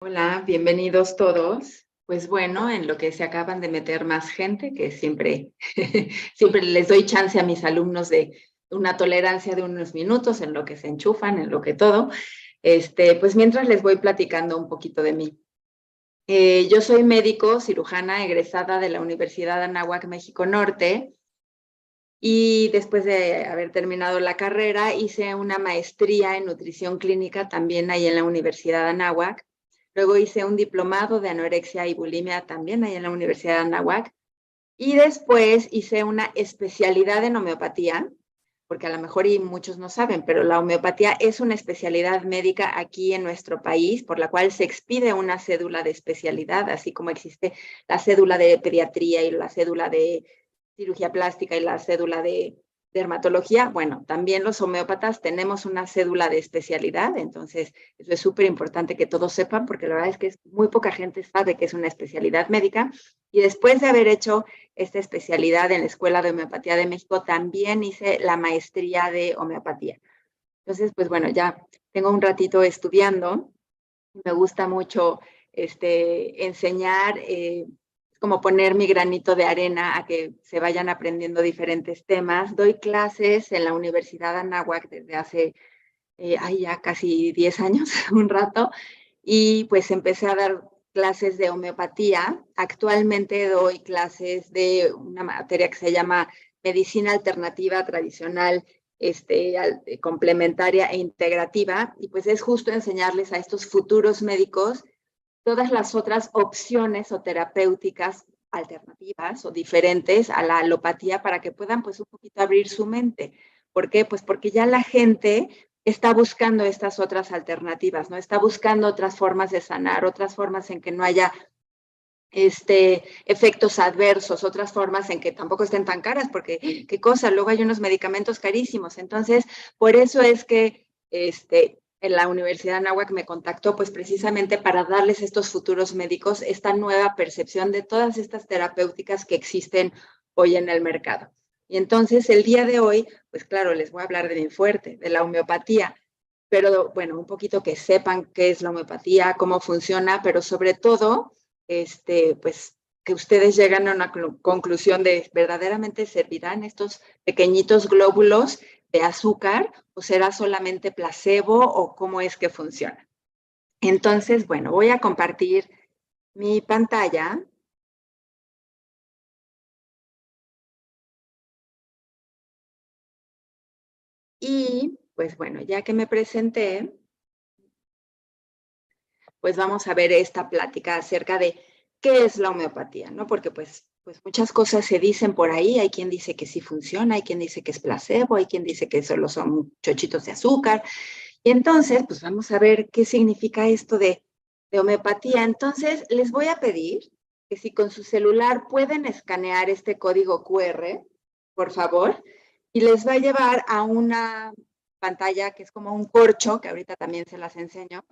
Hola, bienvenidos todos. Pues bueno, en lo que se acaban de meter más gente, que siempre, siempre les doy chance a mis alumnos de una tolerancia de unos minutos en lo que se enchufan, en lo que todo. Pues mientras les voy platicando un poquito de mí. Yo soy médico cirujana egresada de la Universidad Anáhuac México Norte y después de haber terminado la carrera hice una maestría en nutrición clínica también ahí en la Universidad Anáhuac. Luego hice un diplomado de anorexia y bulimia también ahí en la Universidad de Anáhuac. Y después hice una especialidad en homeopatía, porque a lo mejor y muchos no saben, pero la homeopatía es una especialidad médica aquí en nuestro país, por la cual se expide una cédula de especialidad, así como existe la cédula de pediatría y la cédula de cirugía plástica y la cédula de dermatología. Bueno, también los homeópatas tenemos una cédula de especialidad, entonces eso es súper importante que todos sepan, porque la verdad es que muy poca gente sabe que es una especialidad médica. Y después de haber hecho esta especialidad en la Escuela de Homeopatía de México, también hice la maestría de homeopatía. Entonces, pues bueno, ya tengo un ratito estudiando. Me gusta mucho enseñar, como poner mi granito de arena a que se vayan aprendiendo diferentes temas. Doy clases en la Universidad Anáhuac desde hace ya casi 10 años, un rato, y pues empecé a dar clases de homeopatía. Actualmente doy clases de una materia que se llama medicina alternativa tradicional, complementaria e integrativa, y pues es justo enseñarles a estos futuros médicos todas las otras opciones o terapéuticas alternativas o diferentes a la alopatía para que puedan pues un poquito abrir su mente. ¿Por qué? Pues porque ya la gente está buscando estas otras alternativas, ¿no? Está buscando otras formas de sanar, otras formas en que no haya efectos adversos, otras formas en que tampoco estén tan caras, porque qué cosa, luego hay unos medicamentos carísimos. Entonces, por eso es que en la Universidad de Anáhuac me contactó, pues precisamente para darles a estos futuros médicos esta nueva percepción de todas estas terapéuticas que existen hoy en el mercado. Y entonces, el día de hoy, pues claro, les voy a hablar de mi fuerte, de la homeopatía, pero bueno, un poquito que sepan qué es la homeopatía, cómo funciona, pero sobre todo, pues que ustedes llegan a una conclusión de verdaderamente servirán estos pequeñitos glóbulos de azúcar o será solamente placebo o cómo es que funciona. Entonces, bueno, voy a compartir mi pantalla. Y pues bueno, ya que me presenté, pues vamos a ver esta plática acerca de qué es la homeopatía, ¿no? Porque pues muchas cosas se dicen por ahí, hay quien dice que sí funciona, hay quien dice que es placebo, hay quien dice que solo son chochitos de azúcar. Y entonces, pues vamos a ver qué significa esto de homeopatía. Entonces, les voy a pedir que si con su celular pueden escanear este código QR, por favor, y les va a llevar a una pantalla que es como un corcho, que ahorita también se las enseño,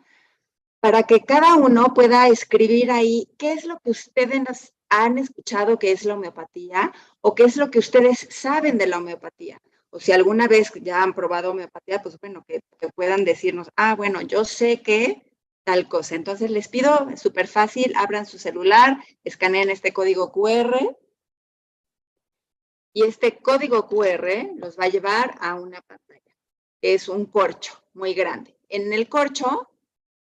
para que cada uno pueda escribir ahí qué es lo que ustedes han escuchado que es la homeopatía o qué es lo que ustedes saben de la homeopatía. O si alguna vez ya han probado homeopatía, pues bueno, que puedan decirnos, bueno, yo sé que tal cosa. Entonces les pido, es súper fácil, abran su celular, escaneen este código QR y este código QR los va a llevar a una pantalla. Es un corcho muy grande. En el corcho,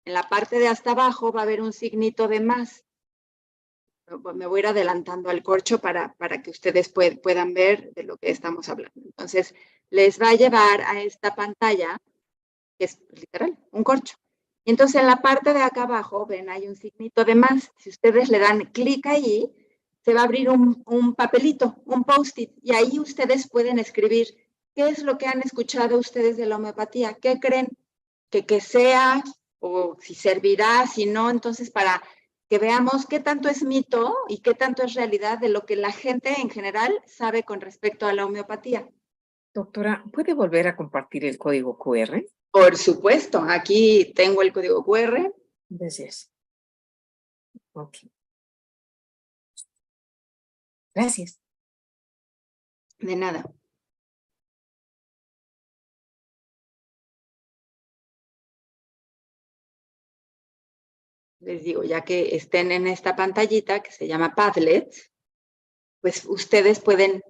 en la parte de hasta abajo va a haber un signito de más. Me voy a ir adelantando al corcho para que ustedes puedan ver de lo que estamos hablando. Entonces, les va a llevar a esta pantalla, que es literal, un corcho. Y entonces en la parte de acá abajo, ven, hay un signito de más. Si ustedes le dan clic ahí, se va a abrir un papelito, un post-it, y ahí ustedes pueden escribir qué es lo que han escuchado ustedes de la homeopatía, qué creen que sea, o si servirá, si no, entonces para que veamos qué tanto es mito y qué tanto es realidad de lo que la gente en general sabe con respecto a la homeopatía. Doctora, ¿puede volver a compartir el código QR? Por supuesto, aquí tengo el código QR. Gracias. Ok. Gracias. De nada. les digo, ya que estén en esta pantallita que se llama Padlet, pues ustedes pueden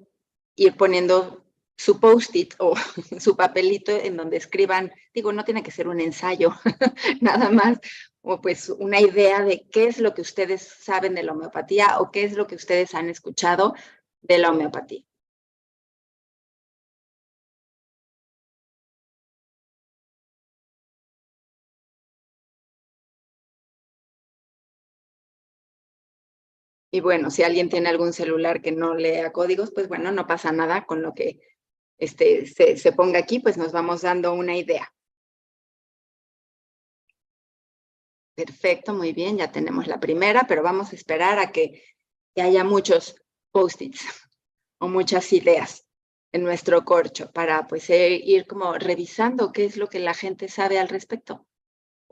ir poniendo su post-it o su papelito en donde escriban, digo, no tiene que ser un ensayo, nada más, o pues una idea de qué es lo que ustedes saben de la homeopatía o qué es lo que ustedes han escuchado de la homeopatía. Y bueno, si alguien tiene algún celular que no lea códigos, pues bueno, no pasa nada con lo que se ponga aquí, pues nos vamos dando una idea. Perfecto, muy bien, ya tenemos la primera, pero vamos a esperar a que haya muchos post-its o muchas ideas en nuestro corcho para pues ir como revisando qué es lo que la gente sabe al respecto.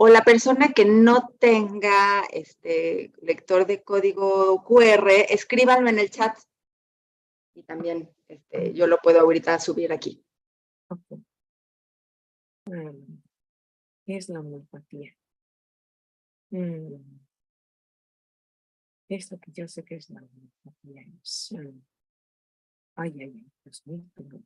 O la persona que no tenga lector de código QR, escríbanlo en el chat y también yo lo puedo ahorita subir aquí. Okay. ¿Qué es la homeopatía? Esto que yo sé que es la homeopatía es... ay, Dios mío, pero...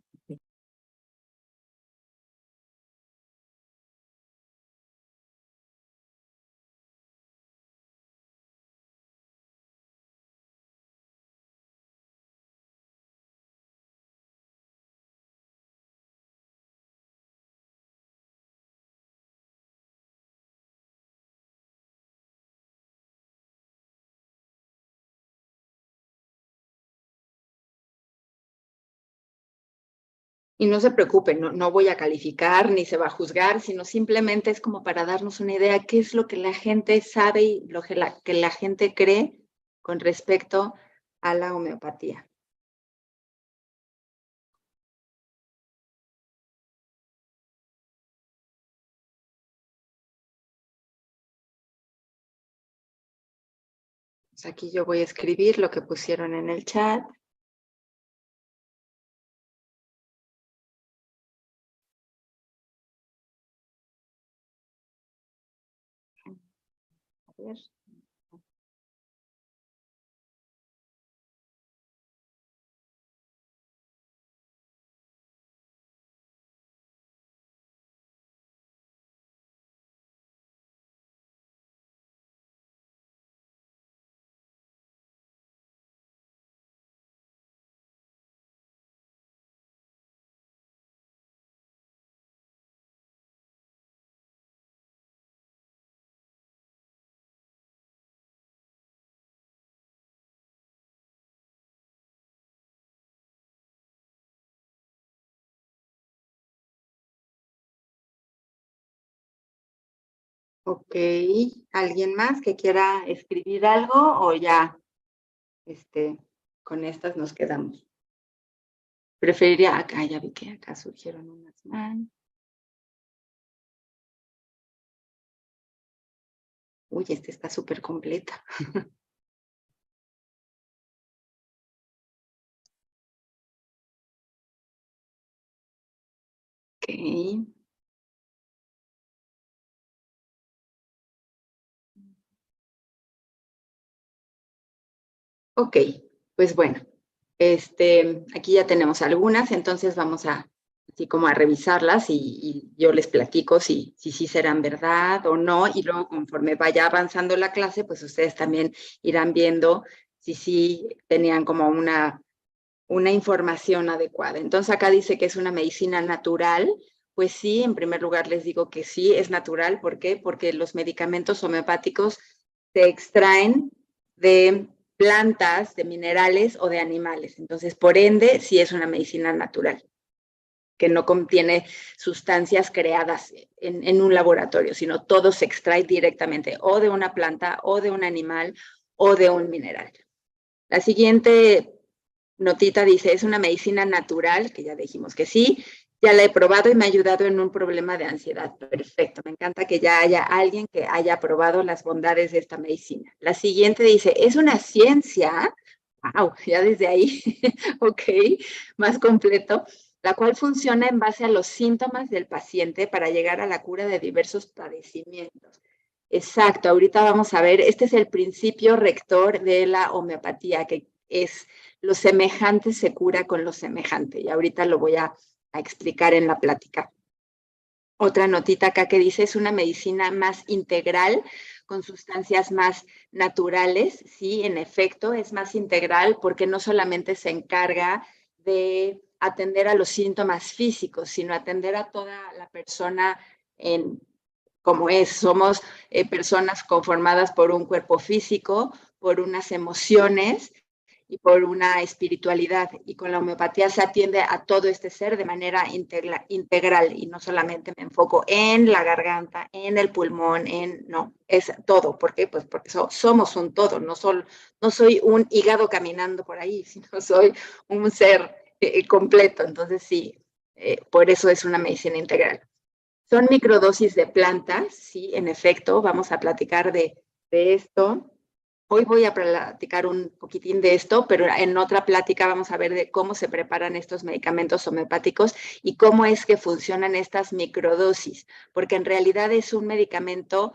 Y no se preocupen, no voy a calificar ni se va a juzgar, sino simplemente es como para darnos una idea qué es lo que la gente sabe y lo que la gente cree con respecto a la homeopatía. Pues aquí yo voy a escribir lo que pusieron en el chat. A ver. Ok, ¿alguien más que quiera escribir algo o ya con estas nos quedamos? Preferiría, acá ya vi que acá surgieron unas más. Uy, esta está súper completa. Ok. Ok, pues bueno, aquí ya tenemos algunas, entonces vamos a, así como a revisarlas y yo les platico si serán verdad o no, y luego conforme vaya avanzando la clase, pues ustedes también irán viendo si sí tenían como una información adecuada. Entonces acá dice que es una medicina natural, pues sí, en primer lugar les digo que sí, es natural, ¿por qué? Porque los medicamentos homeopáticos se extraen de plantas, de minerales o de animales. Entonces, por ende, sí es una medicina natural, que no contiene sustancias creadas en un laboratorio, sino todo se extrae directamente o de una planta o de un animal o de un mineral. La siguiente notita dice, es una medicina natural, que ya dijimos que sí, ya la he probado y me ha ayudado en un problema de ansiedad. Perfecto, me encanta que ya haya alguien que haya probado las bondades de esta medicina. La siguiente dice, es una ciencia, wow, ya desde ahí, ok, más completo, la cual funciona en base a los síntomas del paciente para llegar a la cura de diversos padecimientos. Exacto, ahorita vamos a ver, este es el principio rector de la homeopatía, que es lo semejante se cura con lo semejante, y ahorita lo voy a explicar en la plática. Otra notita acá que dice, es una medicina más integral, con sustancias más naturales, sí, en efecto, es más integral porque no solamente se encarga de atender a los síntomas físicos, sino atender a toda la persona en como es. Somos personas conformadas por un cuerpo físico, por unas emociones y por una espiritualidad. Y con la homeopatía se atiende a todo este ser de manera integral y no solamente me enfoco en la garganta, en el pulmón, no, es todo. ¿Por qué? Pues porque somos un todo, no soy un hígado caminando por ahí, sino soy un ser completo. Entonces sí, por eso es una medicina integral. Son microdosis de plantas, sí, en efecto, vamos a platicar de esto. Hoy voy a platicar un poquitín de esto, pero en otra plática vamos a ver de cómo se preparan estos medicamentos homeopáticos y cómo es que funcionan estas microdosis, porque en realidad es un medicamento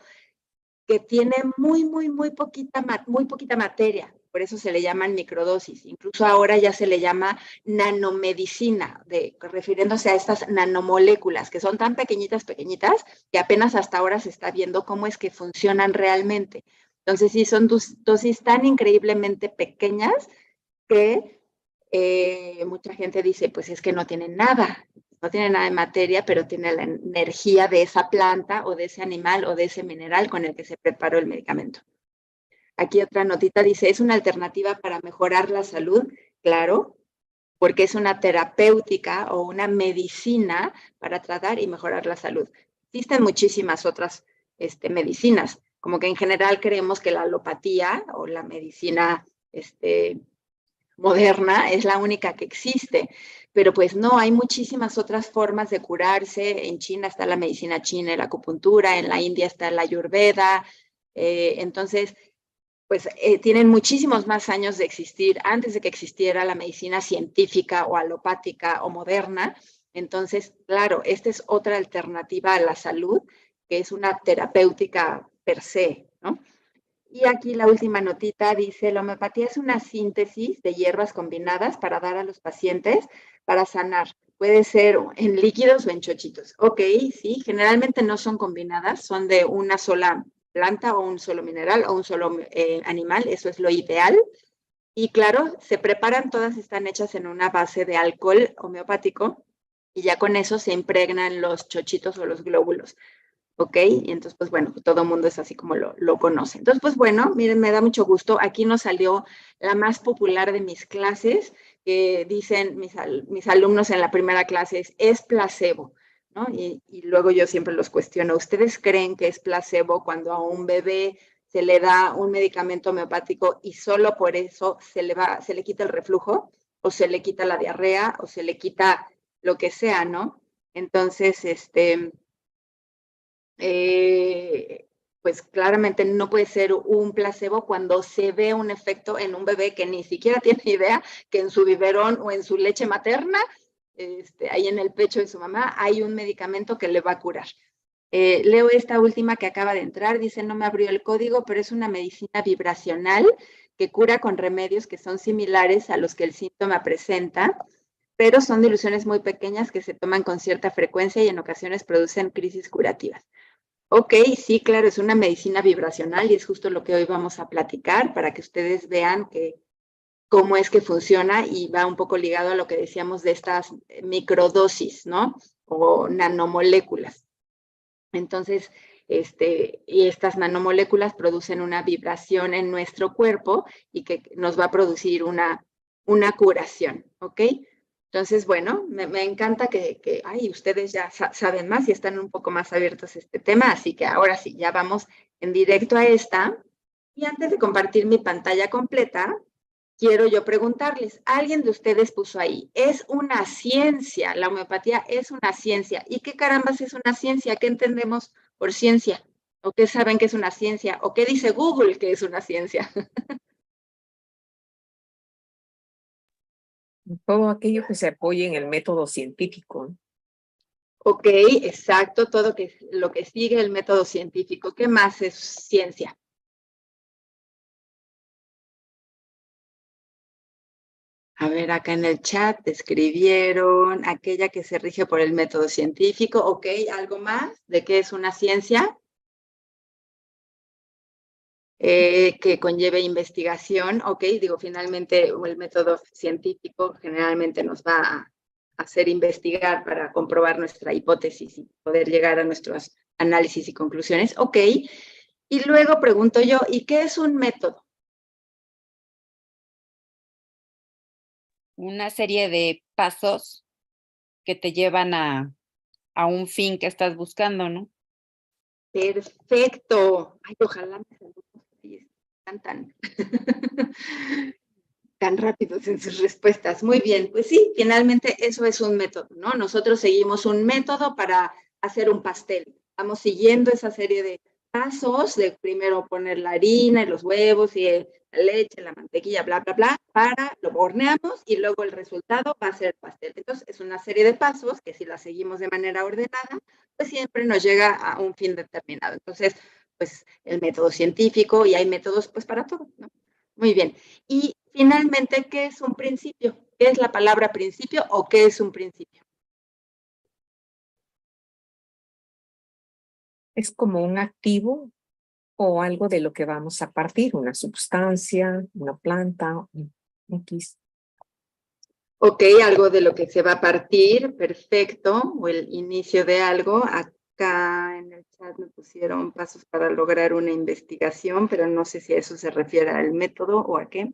que tiene muy poquita materia, por eso se le llaman microdosis. Incluso ahora ya se le llama nanomedicina, refiriéndose a estas nanomoléculas, que son tan pequeñitas, que apenas hasta ahora se está viendo cómo es que funcionan realmente. Entonces, sí, son dosis tan increíblemente pequeñas que mucha gente dice, pues es que no tienen nada de materia, pero tiene la energía de esa planta o de ese animal o de ese mineral con el que se preparó el medicamento. Aquí otra notita dice, ¿es una alternativa para mejorar la salud? Claro, porque es una terapéutica o una medicina para tratar y mejorar la salud. Existen muchísimas otras medicinas, como que en general creemos que la alopatía o la medicina moderna es la única que existe, pero pues no, hay muchísimas otras formas de curarse. En China está la medicina china, la acupuntura, en la India está la ayurveda, entonces pues tienen muchísimos más años de existir antes de que existiera la medicina científica o alopática o moderna. Entonces, claro, esta es otra alternativa a la salud, que es una terapéutica per se, ¿no? Y aquí la última notita dice, la homeopatía es una síntesis de hierbas combinadas para dar a los pacientes para sanar. Puede ser en líquidos o en chochitos. Ok, sí, generalmente no son combinadas, son de una sola planta o un solo mineral o un solo animal, eso es lo ideal. Y claro, se preparan, todas están hechas en una base de alcohol homeopático y ya con eso se impregnan los chochitos o los glóbulos. ¿Ok? Y entonces, pues bueno, todo el mundo es así como lo conoce. Entonces, pues bueno, miren, me da mucho gusto. Aquí nos salió la más popular de mis clases, que dicen mis alumnos en la primera clase es placebo, ¿no? Y luego yo siempre los cuestiono, ¿ustedes creen que es placebo cuando a un bebé se le da un medicamento homeopático y solo por eso se le quita el reflujo, o se le quita la diarrea, o se le quita lo que sea, ¿no? Entonces, pues claramente no puede ser un placebo cuando se ve un efecto en un bebé que ni siquiera tiene idea que en su biberón o en su leche materna, ahí en el pecho de su mamá, hay un medicamento que le va a curar. Leo esta última que acaba de entrar, dice, no me abrió el código, pero es una medicina vibracional que cura con remedios que son similares a los que el síntoma presenta, pero son diluciones muy pequeñas que se toman con cierta frecuencia y en ocasiones producen crisis curativas. Ok, sí, claro, es una medicina vibracional y es justo lo que hoy vamos a platicar para que ustedes vean cómo es que funciona y va un poco ligado a lo que decíamos de estas microdosis, ¿no? O nanomoléculas. Entonces, y estas nanomoléculas producen una vibración en nuestro cuerpo y que nos va a producir una curación, ¿ok? Entonces, bueno, me encanta que ustedes ya saben más y están un poco más abiertos a este tema, así que ahora sí, ya vamos en directo a esta. Y antes de compartir mi pantalla completa, quiero yo preguntarles, alguien de ustedes puso ahí, es una ciencia, la homeopatía es una ciencia. ¿Y qué carambas es una ciencia? ¿Qué entendemos por ciencia? ¿O qué saben que es una ciencia? ¿O qué dice Google que es una ciencia? Todo aquello que se apoye en el método científico. Ok, exacto, todo lo que sigue el método científico. ¿Qué más es ciencia? A ver, acá en el chat escribieron aquella que se rige por el método científico. Ok, ¿algo más de qué es una ciencia? Que conlleve investigación. Ok, digo, finalmente el método científico generalmente nos va a hacer investigar para comprobar nuestra hipótesis y poder llegar a nuestros análisis y conclusiones. Ok, y luego pregunto yo, ¿y qué es un método? Una serie de pasos que te llevan a un fin que estás buscando, ¿no? Perfecto. Ay, ojalá mis alumnos están tan rápidos en sus respuestas. Muy bien, pues sí, finalmente eso es un método, ¿no? Nosotros seguimos un método para hacer un pastel. Vamos siguiendo esa serie de pasos de primero poner la harina y los huevos y la leche, la mantequilla, bla, bla, bla, para lo horneamos y luego el resultado va a ser el pastel. Entonces, es una serie de pasos que si la seguimos de manera ordenada, pues siempre nos llega a un fin determinado. Entonces, pues el método científico y hay métodos pues para todo, ¿no? Muy bien. Y finalmente, ¿qué es un principio? ¿Qué es la palabra principio o qué es un principio? Es como un activo o algo de lo que vamos a partir, una sustancia, una planta, un X. Ok, algo de lo que se va a partir, perfecto, o el inicio de algo. Acá en el chat me pusieron pasos para lograr una investigación, pero no sé si a eso se refiere al método o a qué.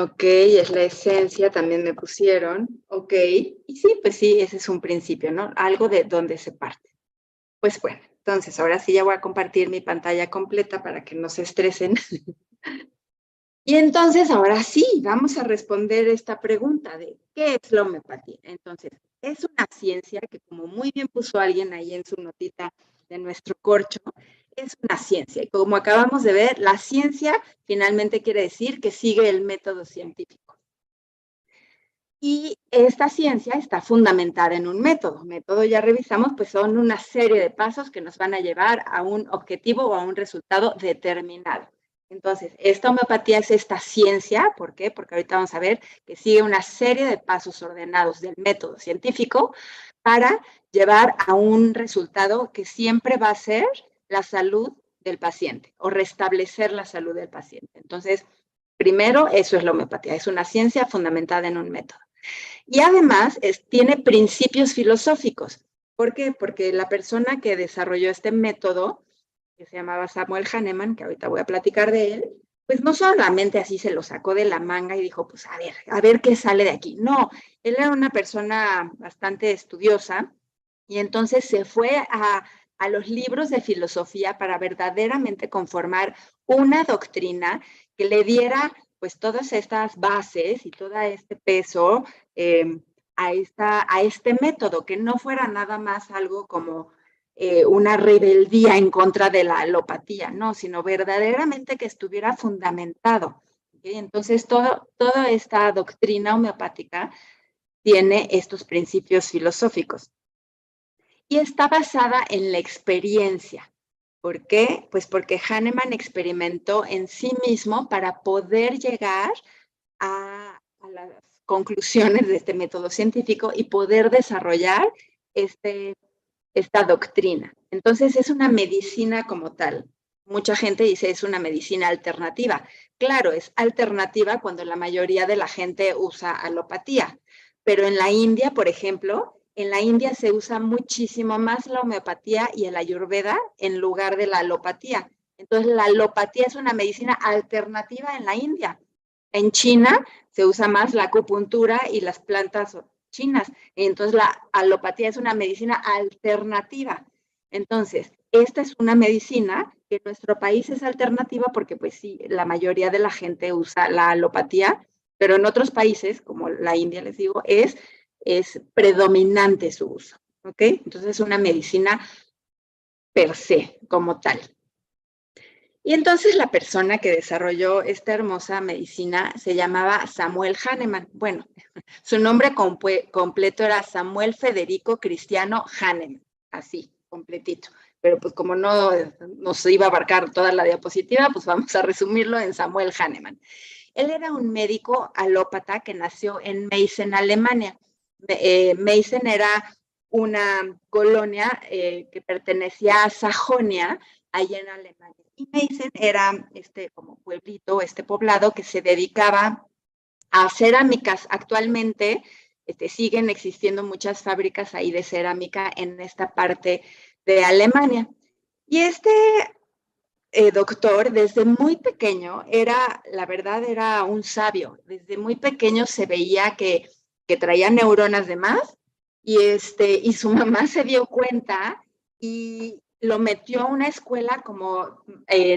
Ok, es la esencia, también me pusieron. Ok, y sí, pues sí, ese es un principio, ¿no? Algo de donde se parte. Pues bueno, entonces ahora sí ya voy a compartir mi pantalla completa para que no se estresen. Y entonces ahora sí, vamos a responder esta pregunta de ¿qué es la homeopatía? Entonces, es una ciencia que, como muy bien puso alguien ahí en su notita de nuestro corcho, es una ciencia. Y como acabamos de ver, la ciencia finalmente quiere decir que sigue el método científico. Y esta ciencia está fundamentada en un método. Método, ya revisamos, pues son una serie de pasos que nos van a llevar a un objetivo o a un resultado determinado. Entonces, esta homeopatía es esta ciencia, ¿por qué? Porque ahorita vamos a ver que sigue una serie de pasos ordenados del método científico para llevar a un resultado que siempre va a ser la salud del paciente o restablecer la salud del paciente. Entonces, primero, eso es la homeopatía, es una ciencia fundamentada en un método. Y además tiene principios filosóficos. ¿Por qué? Porque la persona que desarrolló este método, que se llamaba Samuel Hahnemann, que ahorita voy a platicar de él, pues no solamente así se lo sacó de la manga y dijo, pues a ver qué sale de aquí. No, él era una persona bastante estudiosa y entonces se fue a los libros de filosofía para verdaderamente conformar una doctrina que le diera pues todas estas bases y todo este peso a este método, que no fuera nada más algo como una rebeldía en contra de la alopatía, no, sino verdaderamente que estuviera fundamentado. ¿Okay? Entonces, toda esta doctrina homeopática tiene estos principios filosóficos y está basada en la experiencia. ¿Por qué? Pues porque Hahnemann experimentó en sí mismo para poder llegar a las conclusiones de este método científico y poder desarrollar esta doctrina. Entonces es una medicina como tal. Mucha gente dice es una medicina alternativa. Claro, es alternativa cuando la mayoría de la gente usa alopatía. Pero en la India, por ejemplo, en la India se usa muchísimo más la homeopatía y el ayurveda en lugar de la alopatía. Entonces la alopatía es una medicina alternativa en la India. En China se usa más la acupuntura y las plantas chinas. Entonces, la alopatía es una medicina alternativa. Entonces, esta es una medicina que en nuestro país es alternativa porque, pues sí, la mayoría de la gente usa la alopatía, pero en otros países, como la India, les digo, es predominante su uso. ¿Ok? Entonces, es una medicina per se, como tal. Y entonces la persona que desarrolló esta hermosa medicina se llamaba Samuel Hahnemann. Bueno, su nombre completo era Samuel Federico Cristiano Hahnemann, así, completito. Pero pues como no nos iba a abarcar toda la diapositiva, pues vamos a resumirlo en Samuel Hahnemann. Él era un médico alópata que nació en Meissen, Alemania. Meissen era una colonia que pertenecía a Sajonia, allá en Alemania. Y Meissen era como pueblito, poblado que se dedicaba a cerámicas. Actualmente siguen existiendo muchas fábricas ahí de cerámica en esta parte de Alemania. Y doctor, desde muy pequeño, la verdad, era un sabio. Desde muy pequeño se veía que traía neuronas de más y su mamá se dio cuenta y lo metió a una escuela como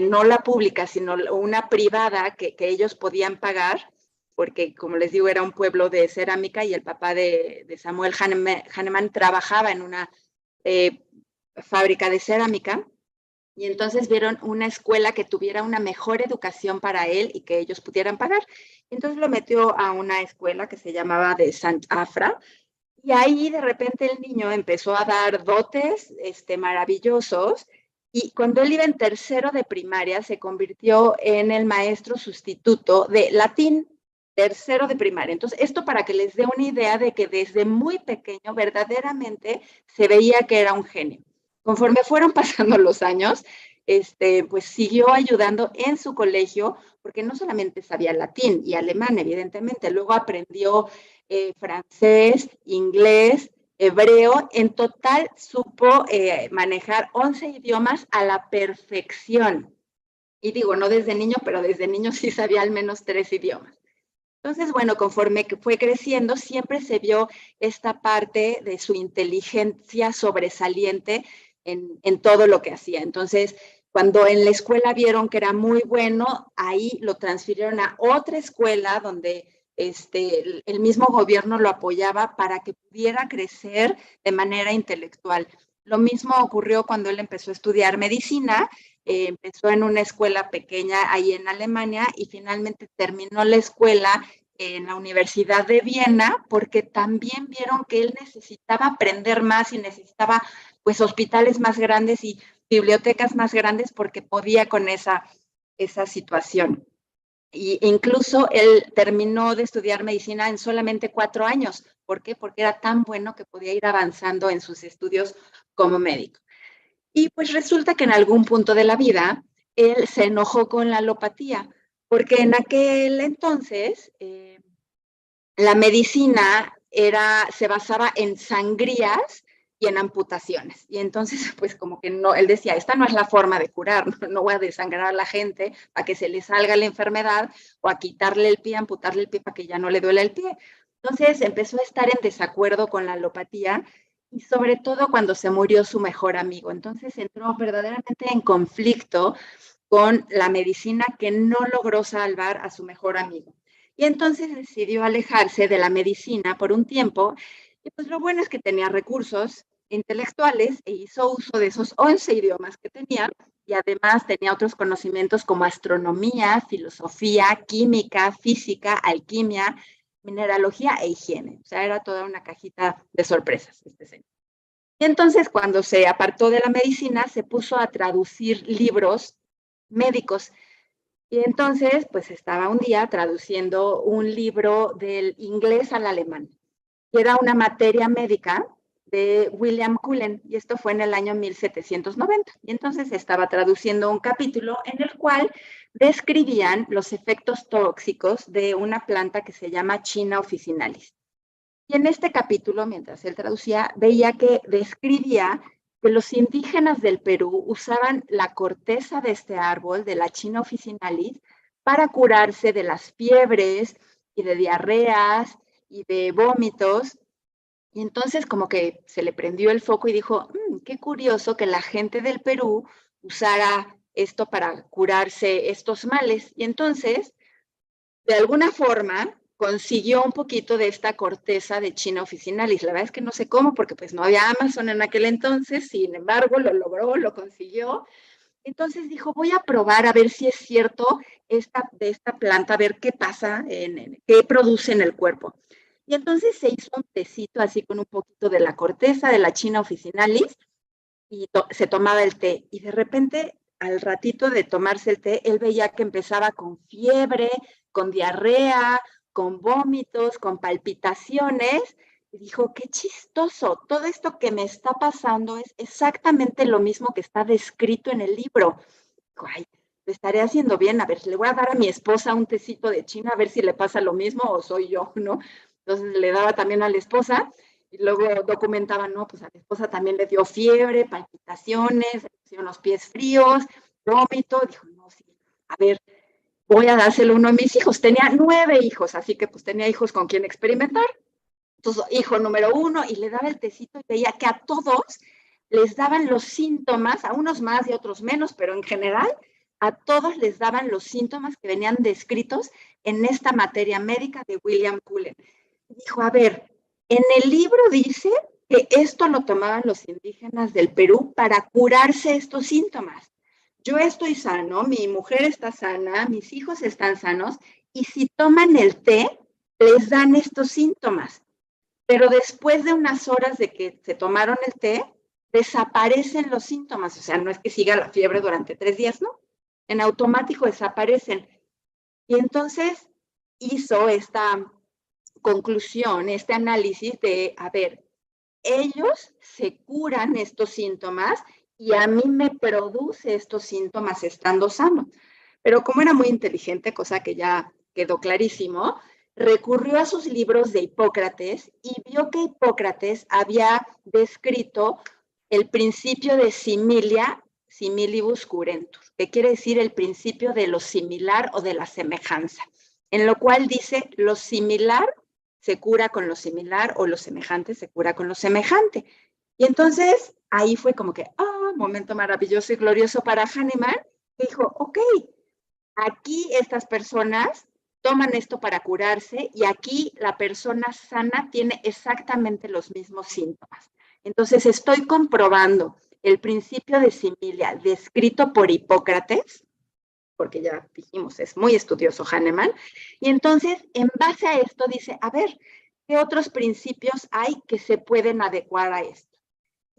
no la pública, sino una privada que ellos podían pagar, porque como les digo, era un pueblo de cerámica y el papá de Samuel Hahnemann trabajaba en una fábrica de cerámica. Y entonces vieron una escuela que tuviera una mejor educación para él y que ellos pudieran pagar. Entonces lo metió a una escuela que se llamaba de Sant Afra. Y ahí de repente el niño empezó a dar dotes maravillosos. Y cuando él iba en tercero de primaria, se convirtió en el maestro sustituto de latín, tercero de primaria. Entonces, esto para que les dé una idea de que desde muy pequeño verdaderamente se veía que era un genio. Conforme fueron pasando los años, pues siguió ayudando en su colegio, porque no solamente sabía latín y alemán, evidentemente, luego aprendió francés, inglés, hebreo. En total supo manejar 11 idiomas a la perfección. Y digo, no desde niño, pero desde niño sí sabía al menos 3 idiomas. Entonces, bueno, conforme que fue creciendo, siempre se vio esta parte de su inteligencia sobresaliente en todo lo que hacía. Entonces, cuando en la escuela vieron que era muy bueno, ahí lo transfirieron a otra escuela donde el mismo gobierno lo apoyaba para que pudiera crecer de manera intelectual. Lo mismo ocurrió cuando él empezó a estudiar medicina. Empezó en una escuela pequeña ahí en Alemania y finalmente terminó la escuela en la Universidad de Viena, porque también vieron que él necesitaba aprender más y necesitaba pues hospitales más grandes y bibliotecas más grandes porque podía con esa situación. Y incluso él terminó de estudiar medicina en solamente 4 años. ¿Por qué? Porque era tan bueno que podía ir avanzando en sus estudios como médico. Y pues resulta que en algún punto de la vida él se enojó con la alopatía, porque en aquel entonces la medicina se basaba en sangrías y en amputaciones. Y entonces, pues como que no, él decía, esta no es la forma de curar, no voy a desangrar a la gente para que se le salga la enfermedad o a quitarle el pie, amputarle el pie para que ya no le duele el pie. Entonces empezó a estar en desacuerdo con la alopatía y sobre todo cuando se murió su mejor amigo. Entonces entró verdaderamente en conflicto con la medicina que no logró salvar a su mejor amigo. Y entonces decidió alejarse de la medicina por un tiempo. Y pues lo bueno es que tenía recursos intelectuales e hizo uso de esos 11 idiomas que tenía y además tenía otros conocimientos como astronomía, filosofía, química, física, alquimia, mineralogía e higiene. O sea, era toda una cajita de sorpresas este señor. Y entonces cuando se apartó de la medicina se puso a traducir libros médicos. Y entonces, pues estaba un día traduciendo un libro del inglés al alemán. Y era una materia médica de William Cullen, y esto fue en el año 1790. Y entonces estaba traduciendo un capítulo en el cual describían los efectos tóxicos de una planta que se llama China officinalis. Y en este capítulo, mientras él traducía, veía que describía que los indígenas del Perú usaban la corteza de este árbol, de la China officinalis, para curarse de las fiebres y de diarreas y de vómitos. Y entonces como que se le prendió el foco y dijo, qué curioso que la gente del Perú usara esto para curarse estos males. Y entonces, de alguna forma, consiguió un poquito de esta corteza de China officinalis. La verdad es que no sé cómo, porque pues no había Amazon en aquel entonces, sin embargo, lo logró, lo consiguió. Entonces dijo, voy a probar a ver si es cierto de esta planta, a ver qué pasa, qué produce en el cuerpo. Y entonces se hizo un tecito así con un poquito de la corteza de la China officinalis y se tomaba el té. Y de repente, al ratito de tomarse el té, él veía que empezaba con fiebre, con diarrea, con vómitos, con palpitaciones. Y dijo, qué chistoso, todo esto que me está pasando es exactamente lo mismo que está descrito en el libro. Dijo, ay, lo estaré haciendo bien, a ver, le voy a dar a mi esposa un tecito de China, a ver si le pasa lo mismo o soy yo, ¿no? Entonces le daba también a la esposa y luego documentaban, no, pues a la esposa también le dio fiebre, palpitaciones, le pusieron los pies fríos, vómito. Dijo, no, sí, a ver, voy a dárselo a uno de mis hijos. Tenía 9 hijos, así que pues tenía hijos con quien experimentar. Entonces, hijo número 1, y le daba el tecito y veía que a todos les daban los síntomas, a unos más y a otros menos, pero en general a todos les daban los síntomas que venían descritos en esta materia médica de William Cullen. Dijo, a ver, en el libro dice que esto lo tomaban los indígenas del Perú para curarse estos síntomas. Yo estoy sano, mi mujer está sana, mis hijos están sanos, y si toman el té, les dan estos síntomas. Pero después de unas horas de que se tomaron el té, desaparecen los síntomas. O sea, no es que siga la fiebre durante 3 días, ¿no? En automático desaparecen. Y entonces hizo esta conclusión, este análisis de, a ver, ellos se curan estos síntomas y a mí me produce estos síntomas estando sano. Pero como era muy inteligente, cosa que ya quedó clarísimo, recurrió a sus libros de Hipócrates y vio que Hipócrates había descrito el principio de similia similibus curentur, que quiere decir el principio de lo similar o de la semejanza, en lo cual dice lo similar se cura con lo similar o lo semejante se cura con lo semejante. Y entonces ahí fue como que, momento maravilloso y glorioso para Hahnemann, que dijo, ok, aquí estas personas toman esto para curarse y aquí la persona sana tiene exactamente los mismos síntomas. Entonces estoy comprobando el principio de similia descrito por Hipócrates, porque ya dijimos, es muy estudioso Hahnemann, y entonces en base a esto dice, a ver, ¿qué otros principios hay que se pueden adecuar a esto?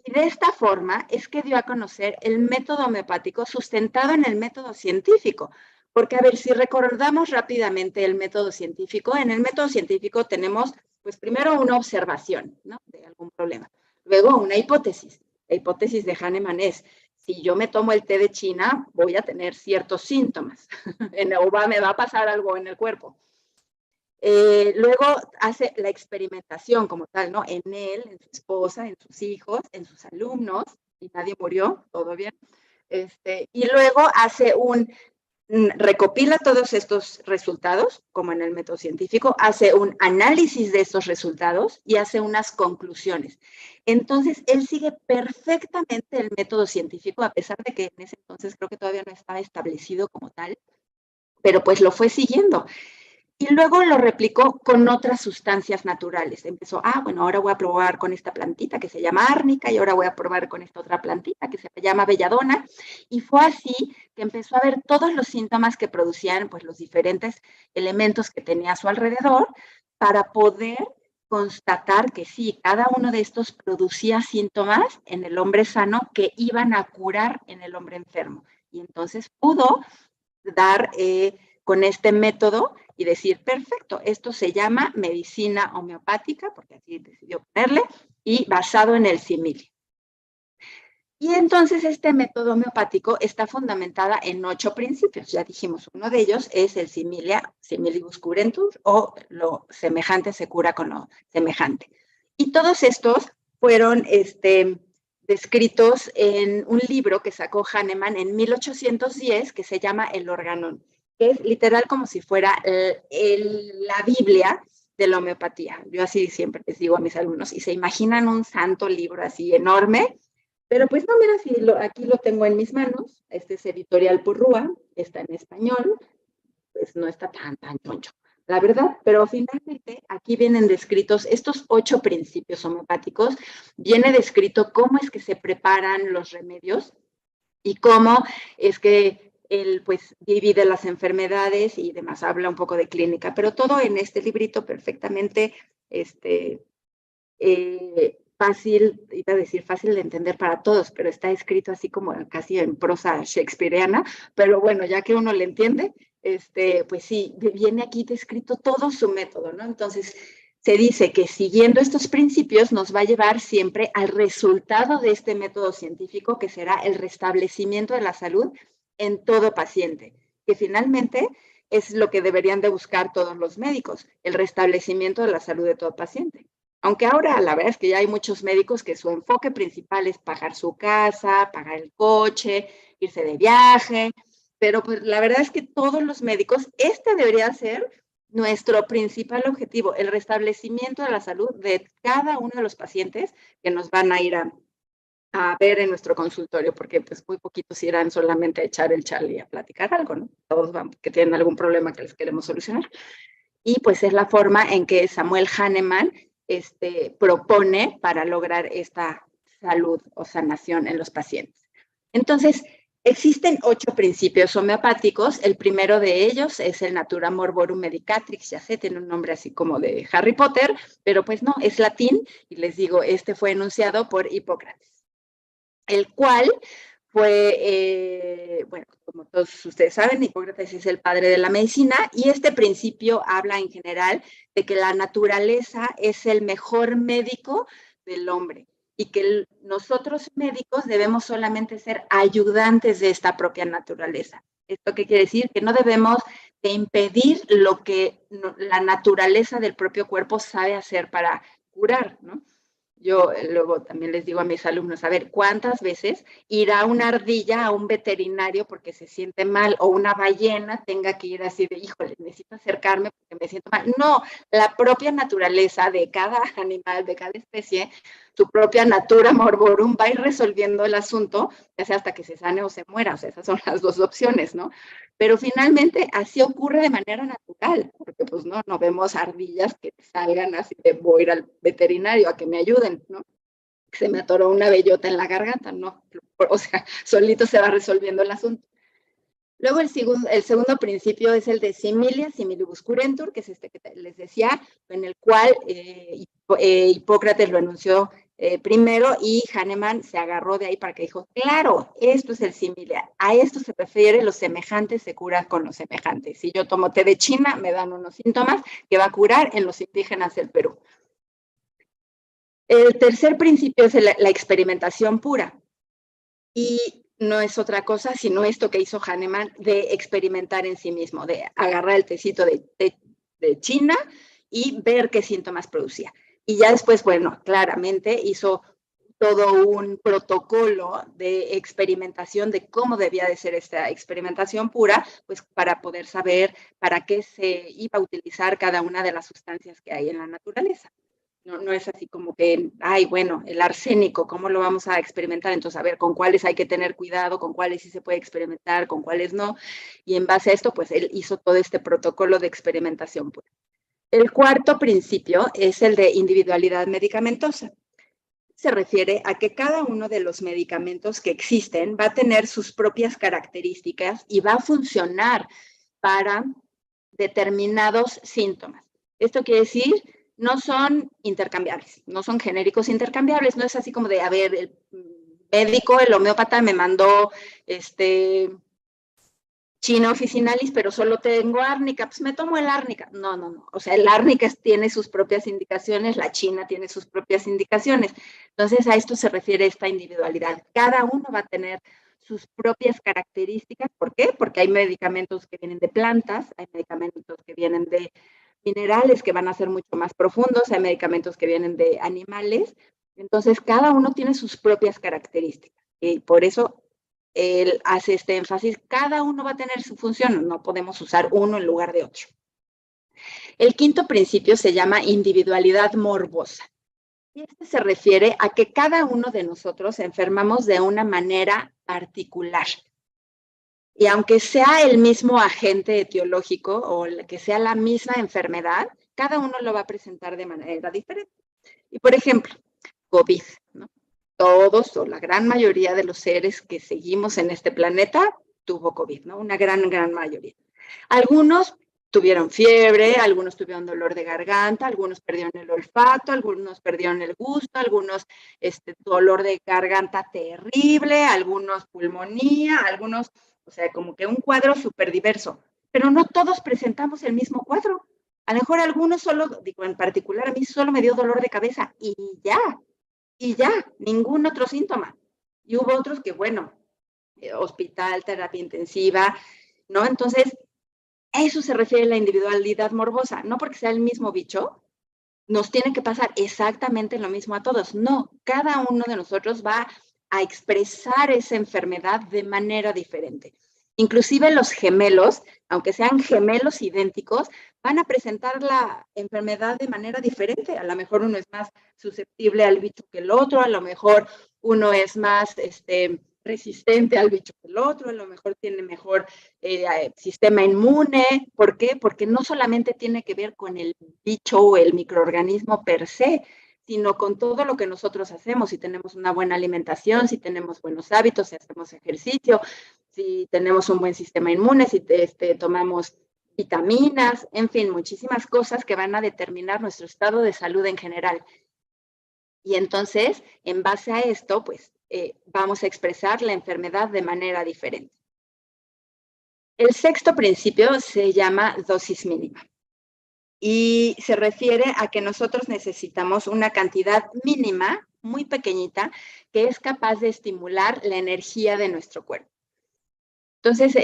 Y de esta forma es que dio a conocer el método homeopático sustentado en el método científico. Porque, a ver, si recordamos rápidamente el método científico, en el método científico tenemos, pues primero una observación, ¿no? De algún problema. Luego una hipótesis. La hipótesis de Hahnemann es, si yo me tomo el té de China, voy a tener ciertos síntomas. O me va a pasar algo en el cuerpo. Luego hace la experimentación como tal, ¿no? En él, en su esposa, en sus hijos, en sus alumnos, y nadie murió, todo bien. Y luego recopila todos estos resultados, como en el método científico, hace un análisis de estos resultados y hace unas conclusiones. Entonces, él sigue perfectamente el método científico, a pesar de que en ese entonces creo que todavía no estaba establecido como tal, pero pues lo fue siguiendo. Y luego lo replicó con otras sustancias naturales. Empezó, bueno, ahora voy a probar con esta plantita que se llama árnica y ahora voy a probar con esta otra plantita que se llama belladona. Y fue así que empezó a ver todos los síntomas que producían pues, los diferentes elementos que tenía a su alrededor para poder constatar que sí, cada uno de estos producía síntomas en el hombre sano que iban a curar en el hombre enfermo. Y entonces pudo dar con este método y decir, perfecto, esto se llama medicina homeopática, porque así decidió ponerle, y basado en el simili. Y entonces este método homeopático está fundamentada en 8 principios. Ya dijimos, uno de ellos es el similia, similibus curentur, o lo semejante se cura con lo semejante. Y todos estos fueron descritos en un libro que sacó Hahnemann en 1810 que se llama El Organon, que es literal como si fuera la Biblia de la homeopatía. Yo así siempre les digo a mis alumnos, y se imaginan un santo libro así enorme, pero pues no, mira, si aquí lo tengo en mis manos, este es editorial Purrúa, está en español, pues no está tan choncho, la verdad, pero finalmente aquí vienen descritos estos 8 principios homeopáticos, viene descrito cómo es que se preparan los remedios, y cómo es que él pues divide las enfermedades y demás, habla un poco de clínica, pero todo en este librito perfectamente fácil, iba a decir fácil de entender para todos, pero está escrito así como casi en prosa shakespeareana, pero bueno, ya que uno le entiende, pues sí, viene aquí descrito todo su método, ¿no? Entonces, se dice que siguiendo estos principios nos va a llevar siempre al resultado de este método científico, que será el restablecimiento de la salud en todo paciente, que finalmente es lo que deberían de buscar todos los médicos, el restablecimiento de la salud de todo paciente. Aunque ahora la verdad es que ya hay muchos médicos que su enfoque principal es pagar su casa, pagar el coche, irse de viaje, pero pues la verdad es que todos los médicos, este debería ser nuestro principal objetivo, el restablecimiento de la salud de cada uno de los pacientes que nos van a ir a ver en nuestro consultorio, porque pues muy poquitos irán solamente a echar el chal y a platicar algo, ¿no? Todos van que tienen algún problema que les queremos solucionar. Y pues es la forma en que Samuel Hahnemann propone para lograr esta salud o sanación en los pacientes. Entonces, existen 8 principios homeopáticos. El primero de ellos es el Natura Morborum Medicatrix. Ya sé, tiene un nombre así como de Harry Potter, pero pues no, es latín. Y les digo, fue enunciado por Hipócrates, el cual fue, bueno, como todos ustedes saben, Hipócrates es el padre de la medicina y este principio habla en general de que la naturaleza es el mejor médico del hombre y que nosotros médicos debemos solamente ser ayudantes de esta propia naturaleza. ¿Esto qué quiere decir? Que no debemos de impedir lo que la naturaleza del propio cuerpo sabe hacer para curar, ¿no? Yo luego también les digo a mis alumnos, a ver, ¿cuántas veces irá una ardilla a un veterinario porque se siente mal o una ballena tenga que ir así de, híjole, necesito acercarme porque me siento mal? No, la propia naturaleza de cada animal, de cada especie, su propia natura morborum va a ir resolviendo el asunto, ya sea hasta que se sane o se muera, o sea, esas son las 2 opciones, ¿no? Pero finalmente así ocurre de manera natural, porque pues no vemos ardillas que salgan así de voy a ir al veterinario a que me ayuden, ¿no? Se me atoró una bellota en la garganta, no, o sea, solito se va resolviendo el asunto. Luego el segundo principio es el de similia similibus curentur, que es que les decía, en el cual Hipócrates lo enunció primero y Hahnemann se agarró de ahí para que dijo, claro, esto es el similia, a esto se refiere, los semejantes se curan con los semejantes. Si yo tomo té de China, me dan unos síntomas que va a curar en los indígenas del Perú. El tercer principio es la experimentación pura. Y no es otra cosa sino esto que hizo Hahnemann de experimentar en sí mismo, de agarrar el tecito de China y ver qué síntomas producía. Y ya después, bueno, claramente hizo todo un protocolo de experimentación de cómo debía de ser esta experimentación pura, pues para poder saber para qué se iba a utilizar cada una de las sustancias que hay en la naturaleza. No es así como que, ay, bueno, el arsénico, ¿cómo lo vamos a experimentar? Entonces, a ver, con cuáles hay que tener cuidado, con cuáles sí se puede experimentar, con cuáles no. Y en base a esto, pues él hizo todo este protocolo de experimentación pura. El cuarto principio es el de individualidad medicamentosa. Se refiere a que cada uno de los medicamentos que existen va a tener sus propias características y va a funcionar para determinados síntomas. Esto quiere decir, no son intercambiables, no son genéricos intercambiables, no es así como de, a ver, el médico, el homeópata me mandó China officinalis, pero solo tengo árnica, pues me tomo el árnica. No. O sea, el árnica tiene sus propias indicaciones, la China tiene sus propias indicaciones. Entonces, a esto se refiere esta individualidad. Cada uno va a tener sus propias características. ¿Por qué? Porque hay medicamentos que vienen de plantas, hay medicamentos que vienen de minerales que van a ser mucho más profundos, hay medicamentos que vienen de animales. Entonces, cada uno tiene sus propias características. Y por eso él hace este énfasis, cada uno va a tener su función, no podemos usar uno en lugar de otro. El quinto principio se llama individualidad morbosa. Y este se refiere a que cada uno de nosotros enfermamos de una manera particular. Y aunque sea el mismo agente etiológico o que sea la misma enfermedad, cada uno lo va a presentar de manera diferente. Y por ejemplo, COVID, ¿no? todos o la gran mayoría de los seres que seguimos en este planeta tuvo COVID, ¿no? Una gran mayoría. Algunos tuvieron fiebre, algunos tuvieron dolor de garganta, algunos perdieron el olfato, algunos perdieron el gusto, algunos dolor de garganta terrible, algunos pulmonía, algunos, o sea, como que un cuadro súper diverso. Pero no todos presentamos el mismo cuadro. A lo mejor algunos solo, digo, en particular a mí solo me dio dolor de cabeza y ya, ningún otro síntoma. Y hubo otros que, bueno, hospital, terapia intensiva, ¿no? Entonces, a eso se refiere la individualidad morbosa. No porque sea el mismo bicho, nos tiene que pasar exactamente lo mismo a todos. No, cada uno de nosotros va a expresar esa enfermedad de manera diferente. Inclusive los gemelos, aunque sean gemelos idénticos, van a presentar la enfermedad de manera diferente. A lo mejor uno es más susceptible al bicho que el otro, a lo mejor uno es más resistente al bicho que el otro, a lo mejor tiene mejor sistema inmune. ¿Por qué? Porque no solamente tiene que ver con el bicho o el microorganismo per se, sino con todo lo que nosotros hacemos, si tenemos una buena alimentación, si tenemos buenos hábitos, si hacemos ejercicio, si tenemos un buen sistema inmune, si tomamos vitaminas, en fin, muchísimas cosas que van a determinar nuestro estado de salud en general. Y entonces, en base a esto, pues, vamos a expresar la enfermedad de manera diferente. El sexto principio se llama dosis mínima y se refiere a que nosotros necesitamos una cantidad mínima, muy pequeñita, que es capaz de estimular la energía de nuestro cuerpo. Entonces,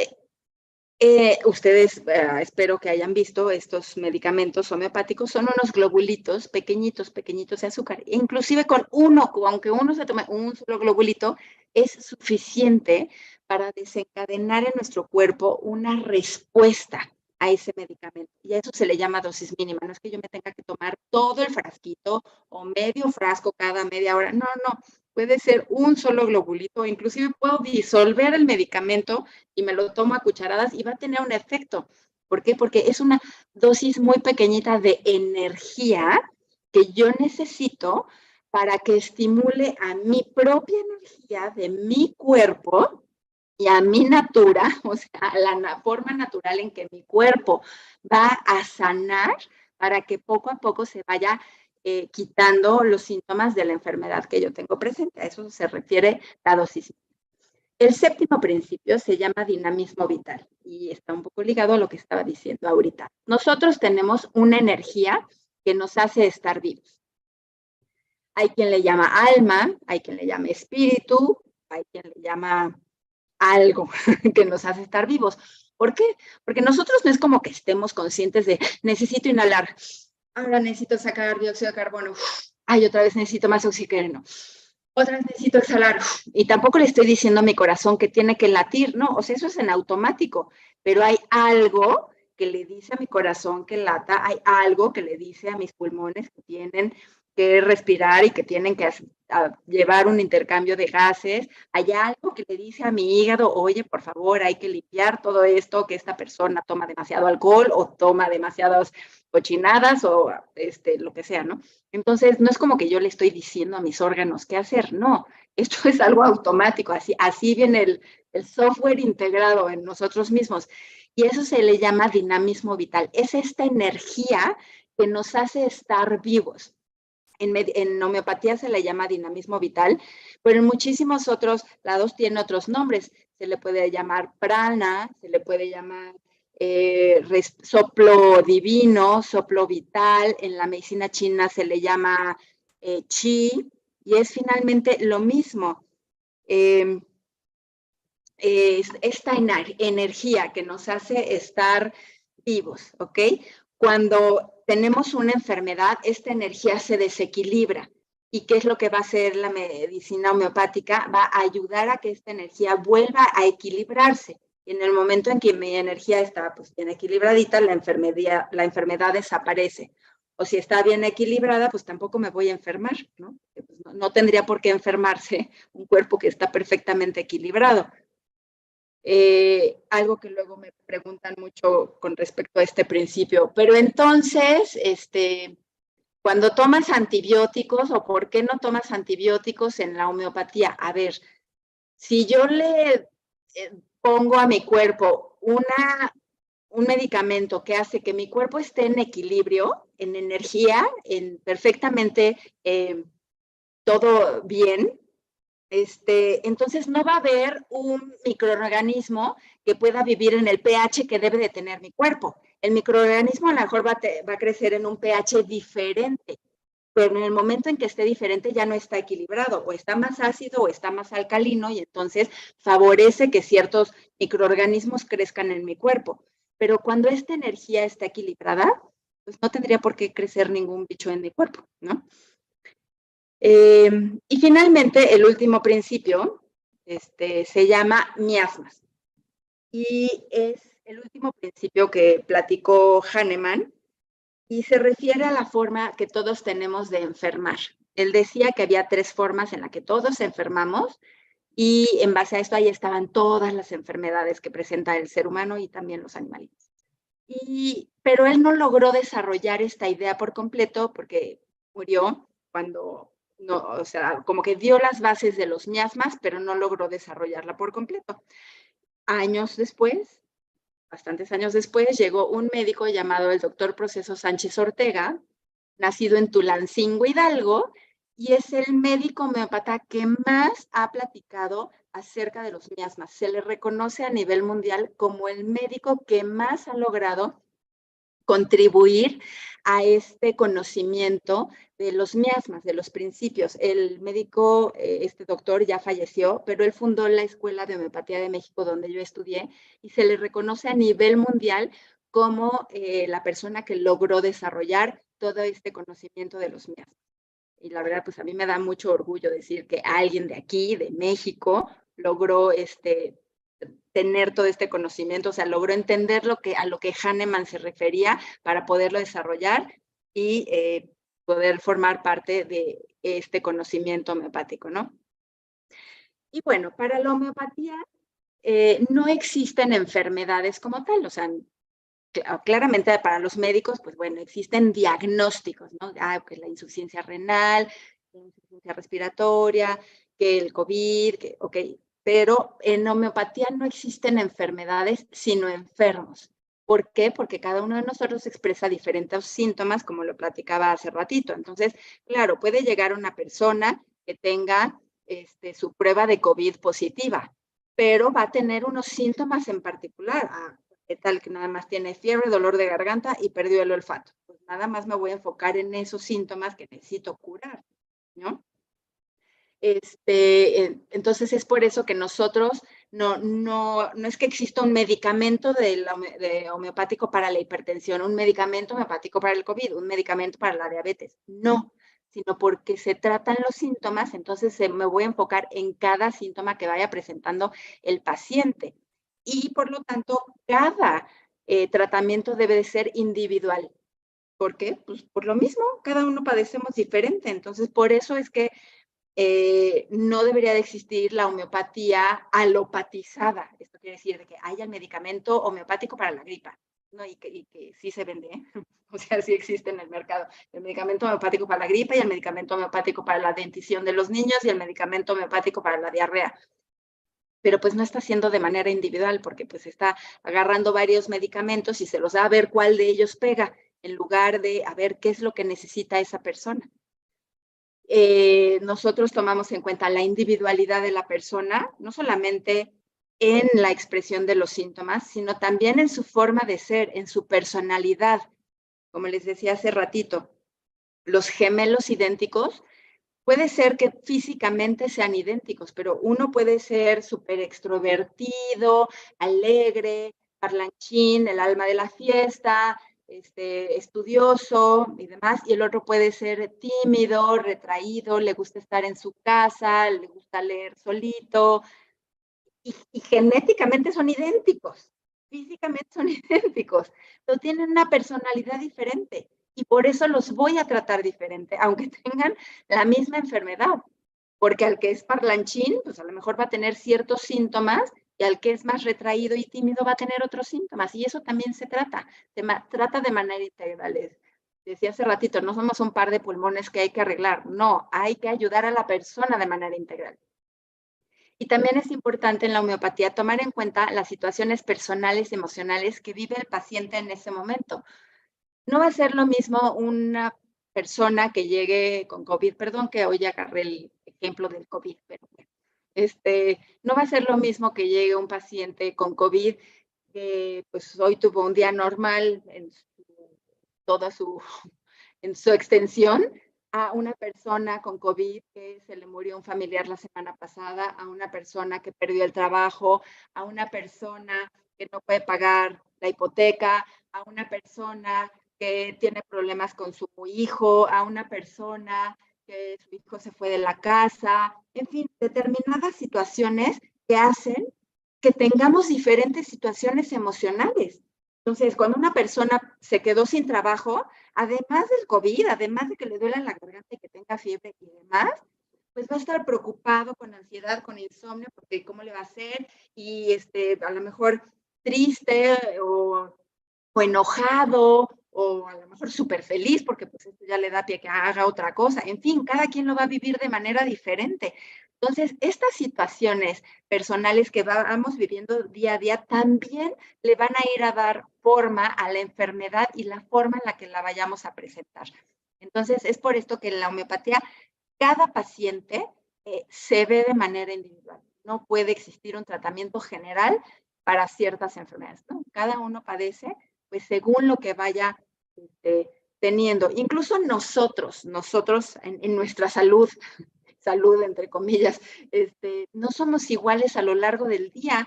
ustedes espero que hayan visto estos medicamentos homeopáticos, son unos globulitos pequeñitos de azúcar. Inclusive con uno, aunque uno se tome un solo globulito, es suficiente para desencadenar en nuestro cuerpo una respuesta a ese medicamento. Y a eso se le llama dosis mínima. No es que yo me tenga que tomar todo el frasquito o medio frasco cada media hora. No. Puede ser un solo globulito, inclusive puedo disolver el medicamento y me lo tomo a cucharadas y va a tener un efecto. ¿Por qué? Porque es una dosis muy pequeñita de energía que yo necesito para que estimule a mi propia energía de mi cuerpo y a mi natura, o sea, a la forma natural en que mi cuerpo va a sanar para que poco a poco se vaya quitando los síntomas de la enfermedad que yo tengo presente. A eso se refiere la dosis. El séptimo principio se llama dinamismo vital y está un poco ligado a lo que estaba diciendo ahorita. Nosotros tenemos una energía que nos hace estar vivos. Hay quien le llama alma, hay quien le llama espíritu, hay quien le llama algo que nos hace estar vivos. ¿Por qué? Porque nosotros no es como que estemos conscientes de necesito inhalar, ahora necesito sacar dióxido de carbono, ay, otra vez necesito más oxígeno, otra vez necesito exhalar, y tampoco le estoy diciendo a mi corazón que tiene que latir, no, o sea, eso es en automático, pero hay algo que le dice a mi corazón que lata, hay algo que le dice a mis pulmones que tienen que respirar y que tienen que llevar un intercambio de gases, hay algo que le dice a mi hígado, oye, por favor, hay que limpiar todo esto, que esta persona toma demasiado alcohol o toma demasiadas cochinadas o lo que sea, ¿no? Entonces, no es como que yo le estoy diciendo a mis órganos qué hacer, no, esto es algo automático, así viene el software integrado en nosotros mismos. Y eso se le llama dinamismo vital, es esta energía que nos hace estar vivos. En homeopatía se le llama dinamismo vital, pero en muchísimos otros lados tiene otros nombres. Se le puede llamar prana, se le puede llamar soplo divino, soplo vital. En la medicina china se le llama chi, y es finalmente lo mismo. Esta energía que nos hace estar vivos, ¿ok? Cuando tenemos una enfermedad, esta energía se desequilibra. ¿Y qué es lo que va a hacer la medicina homeopática? Va a ayudar a que esta energía vuelva a equilibrarse. Y en el momento en que mi energía está pues, bien equilibradita, la enfermedad desaparece. O si está bien equilibrada, pues tampoco me voy a enfermar, ¿no? Pues no tendría por qué enfermarse un cuerpo que está perfectamente equilibrado. Algo que luego me preguntan mucho con respecto a este principio. Pero entonces, Cuando tomas antibióticos o por qué no tomas antibióticos en la homeopatía. A ver, si yo le pongo a mi cuerpo un medicamento que hace que mi cuerpo esté en equilibrio, en energía, perfectamente todo bien, entonces no va a haber un microorganismo que pueda vivir en el pH que debe de tener mi cuerpo. El microorganismo a lo mejor va a crecer en un pH diferente, pero en el momento en que esté diferente ya no está equilibrado, o está más ácido o está más alcalino, y entonces favorece que ciertos microorganismos crezcan en mi cuerpo. Pero cuando esta energía está equilibrada, pues no tendría por qué crecer ningún bicho en mi cuerpo, ¿no? Y finalmente, el último principio se llama miasmas. Y es el último principio que platicó Hahnemann y se refiere a la forma que todos tenemos de enfermar. Él decía que había 3 formas en las que todos enfermamos y en base a esto ahí estaban todas las enfermedades que presenta el ser humano y también los animalitos. Pero él no logró desarrollar esta idea por completo porque murió cuando, no, o sea, como que dio las bases de los miasmas, pero no logró desarrollarla por completo. Años después, bastantes años después, llegó un médico llamado el doctor Proceso Sánchez Ortega, nacido en Tulancingo, Hidalgo, y es el médico homeópata que más ha platicado acerca de los miasmas. Se le reconoce a nivel mundial como el médico que más ha logrado contribuir a este conocimiento de los miasmas, de los principios. El médico, este doctor ya falleció, pero él fundó la Escuela de Homeopatía de México, donde yo estudié, y se le reconoce a nivel mundial como la persona que logró desarrollar todo este conocimiento de los miasmas. Y la verdad, pues a mí me da mucho orgullo decir que alguien de aquí, de México, logró tener todo este conocimiento, o sea, logró entender a lo que Hahnemann se refería para poderlo desarrollar y poder formar parte de este conocimiento homeopático, ¿no? Y bueno, para la homeopatía no existen enfermedades como tal, o sea, claramente para los médicos, pues bueno, existen diagnósticos, ¿no? Que la insuficiencia renal, la insuficiencia respiratoria, que el COVID, ok, pero en homeopatía no existen enfermedades, sino enfermos. ¿Por qué? Porque cada uno de nosotros expresa diferentes síntomas, como lo platicaba hace ratito. Entonces, claro, puede llegar una persona que tenga su prueba de COVID positiva, pero va a tener unos síntomas en particular. ¿Qué tal que nada más tiene fiebre, dolor de garganta y perdió el olfato? Pues nada más me voy a enfocar en esos síntomas que necesito curar, ¿no? Entonces es por eso que nosotros no es que exista un medicamento de homeopático para la hipertensión, un medicamento homeopático para el COVID, un medicamento para la diabetes. No, sino porque se tratan los síntomas, entonces me voy a enfocar en cada síntoma que vaya presentando el paciente. Y por lo tanto, cada tratamiento debe de ser individual. ¿Por qué? Pues por lo mismo, cada uno padecemos diferente. Entonces, por eso es que no debería de existir la homeopatía alopatizada. Esto quiere decir que haya el medicamento homeopático para la gripa, ¿no? Y que sí se vende, ¿eh? O sea, sí existe en el mercado. El medicamento homeopático para la gripa y el medicamento homeopático para la dentición de los niños y el medicamento homeopático para la diarrea. Pero pues no está haciendo de manera individual porque pues está agarrando varios medicamentos y se los da a ver cuál de ellos pega en lugar de a ver qué es lo que necesita esa persona. Nosotros tomamos en cuenta la individualidad de la persona, no solamente en la expresión de los síntomas, sino también en su forma de ser, en su personalidad. Como les decía hace ratito, los gemelos idénticos, puede ser que físicamente sean idénticos, pero uno puede ser súper extrovertido, alegre, parlanchín, el alma de la fiesta, estudioso y demás, y el otro puede ser tímido, retraído, le gusta estar en su casa, le gusta leer solito, y genéticamente son idénticos, físicamente son idénticos, pero tienen una personalidad diferente, y por eso los voy a tratar diferente, aunque tengan la misma enfermedad, porque al que es parlanchín, pues a lo mejor va a tener ciertos síntomas, y al que es más retraído y tímido va a tener otros síntomas, y eso también se trata de manera integral. decía hace ratito, no somos un par de pulmones que hay que arreglar, no, hay que ayudar a la persona de manera integral. Y también es importante en la homeopatía tomar en cuenta las situaciones personales y emocionales que vive el paciente en ese momento. No va a ser lo mismo una persona que llegue con COVID, perdón que hoy agarré el ejemplo del COVID, pero no va a ser lo mismo que llegue un paciente con COVID que pues hoy tuvo un día normal en toda en su extensión, a una persona con COVID que se le murió un familiar la semana pasada, a una persona que perdió el trabajo, a una persona que no puede pagar la hipoteca, a una persona que tiene problemas con su hijo, a una persona que su hijo se fue de la casa, en fin, determinadas situaciones que hacen que tengamos diferentes situaciones emocionales. Entonces, cuando una persona se quedó sin trabajo, además del COVID, además de que le duele la garganta y que tenga fiebre y demás, pues va a estar preocupado, con ansiedad, con insomnio, porque cómo le va a hacer, y a lo mejor triste o enojado, o a lo mejor súper feliz, porque pues esto ya le da pie que haga otra cosa. En fin, cada quien lo va a vivir de manera diferente. Entonces, estas situaciones personales que vamos viviendo día a día también le van a ir a dar forma a la enfermedad y la forma en la que la vayamos a presentar. Entonces, es por esto que en la homeopatía cada paciente se ve de manera individual. No puede existir un tratamiento general para ciertas enfermedades, ¿no? Cada uno padece pues según lo que vaya teniendo. Incluso nosotros en nuestra salud entre comillas, no somos iguales a lo largo del día.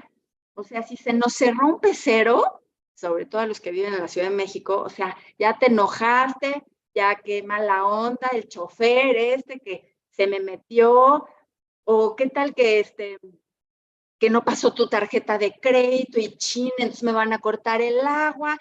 O sea, si se nos rompe cero, sobre todo a los que viven en la Ciudad de México, o sea, ya te enojaste, ya qué mala onda, el chofer que se me metió, o qué tal que no pasó tu tarjeta de crédito y chin, entonces me van a cortar el agua.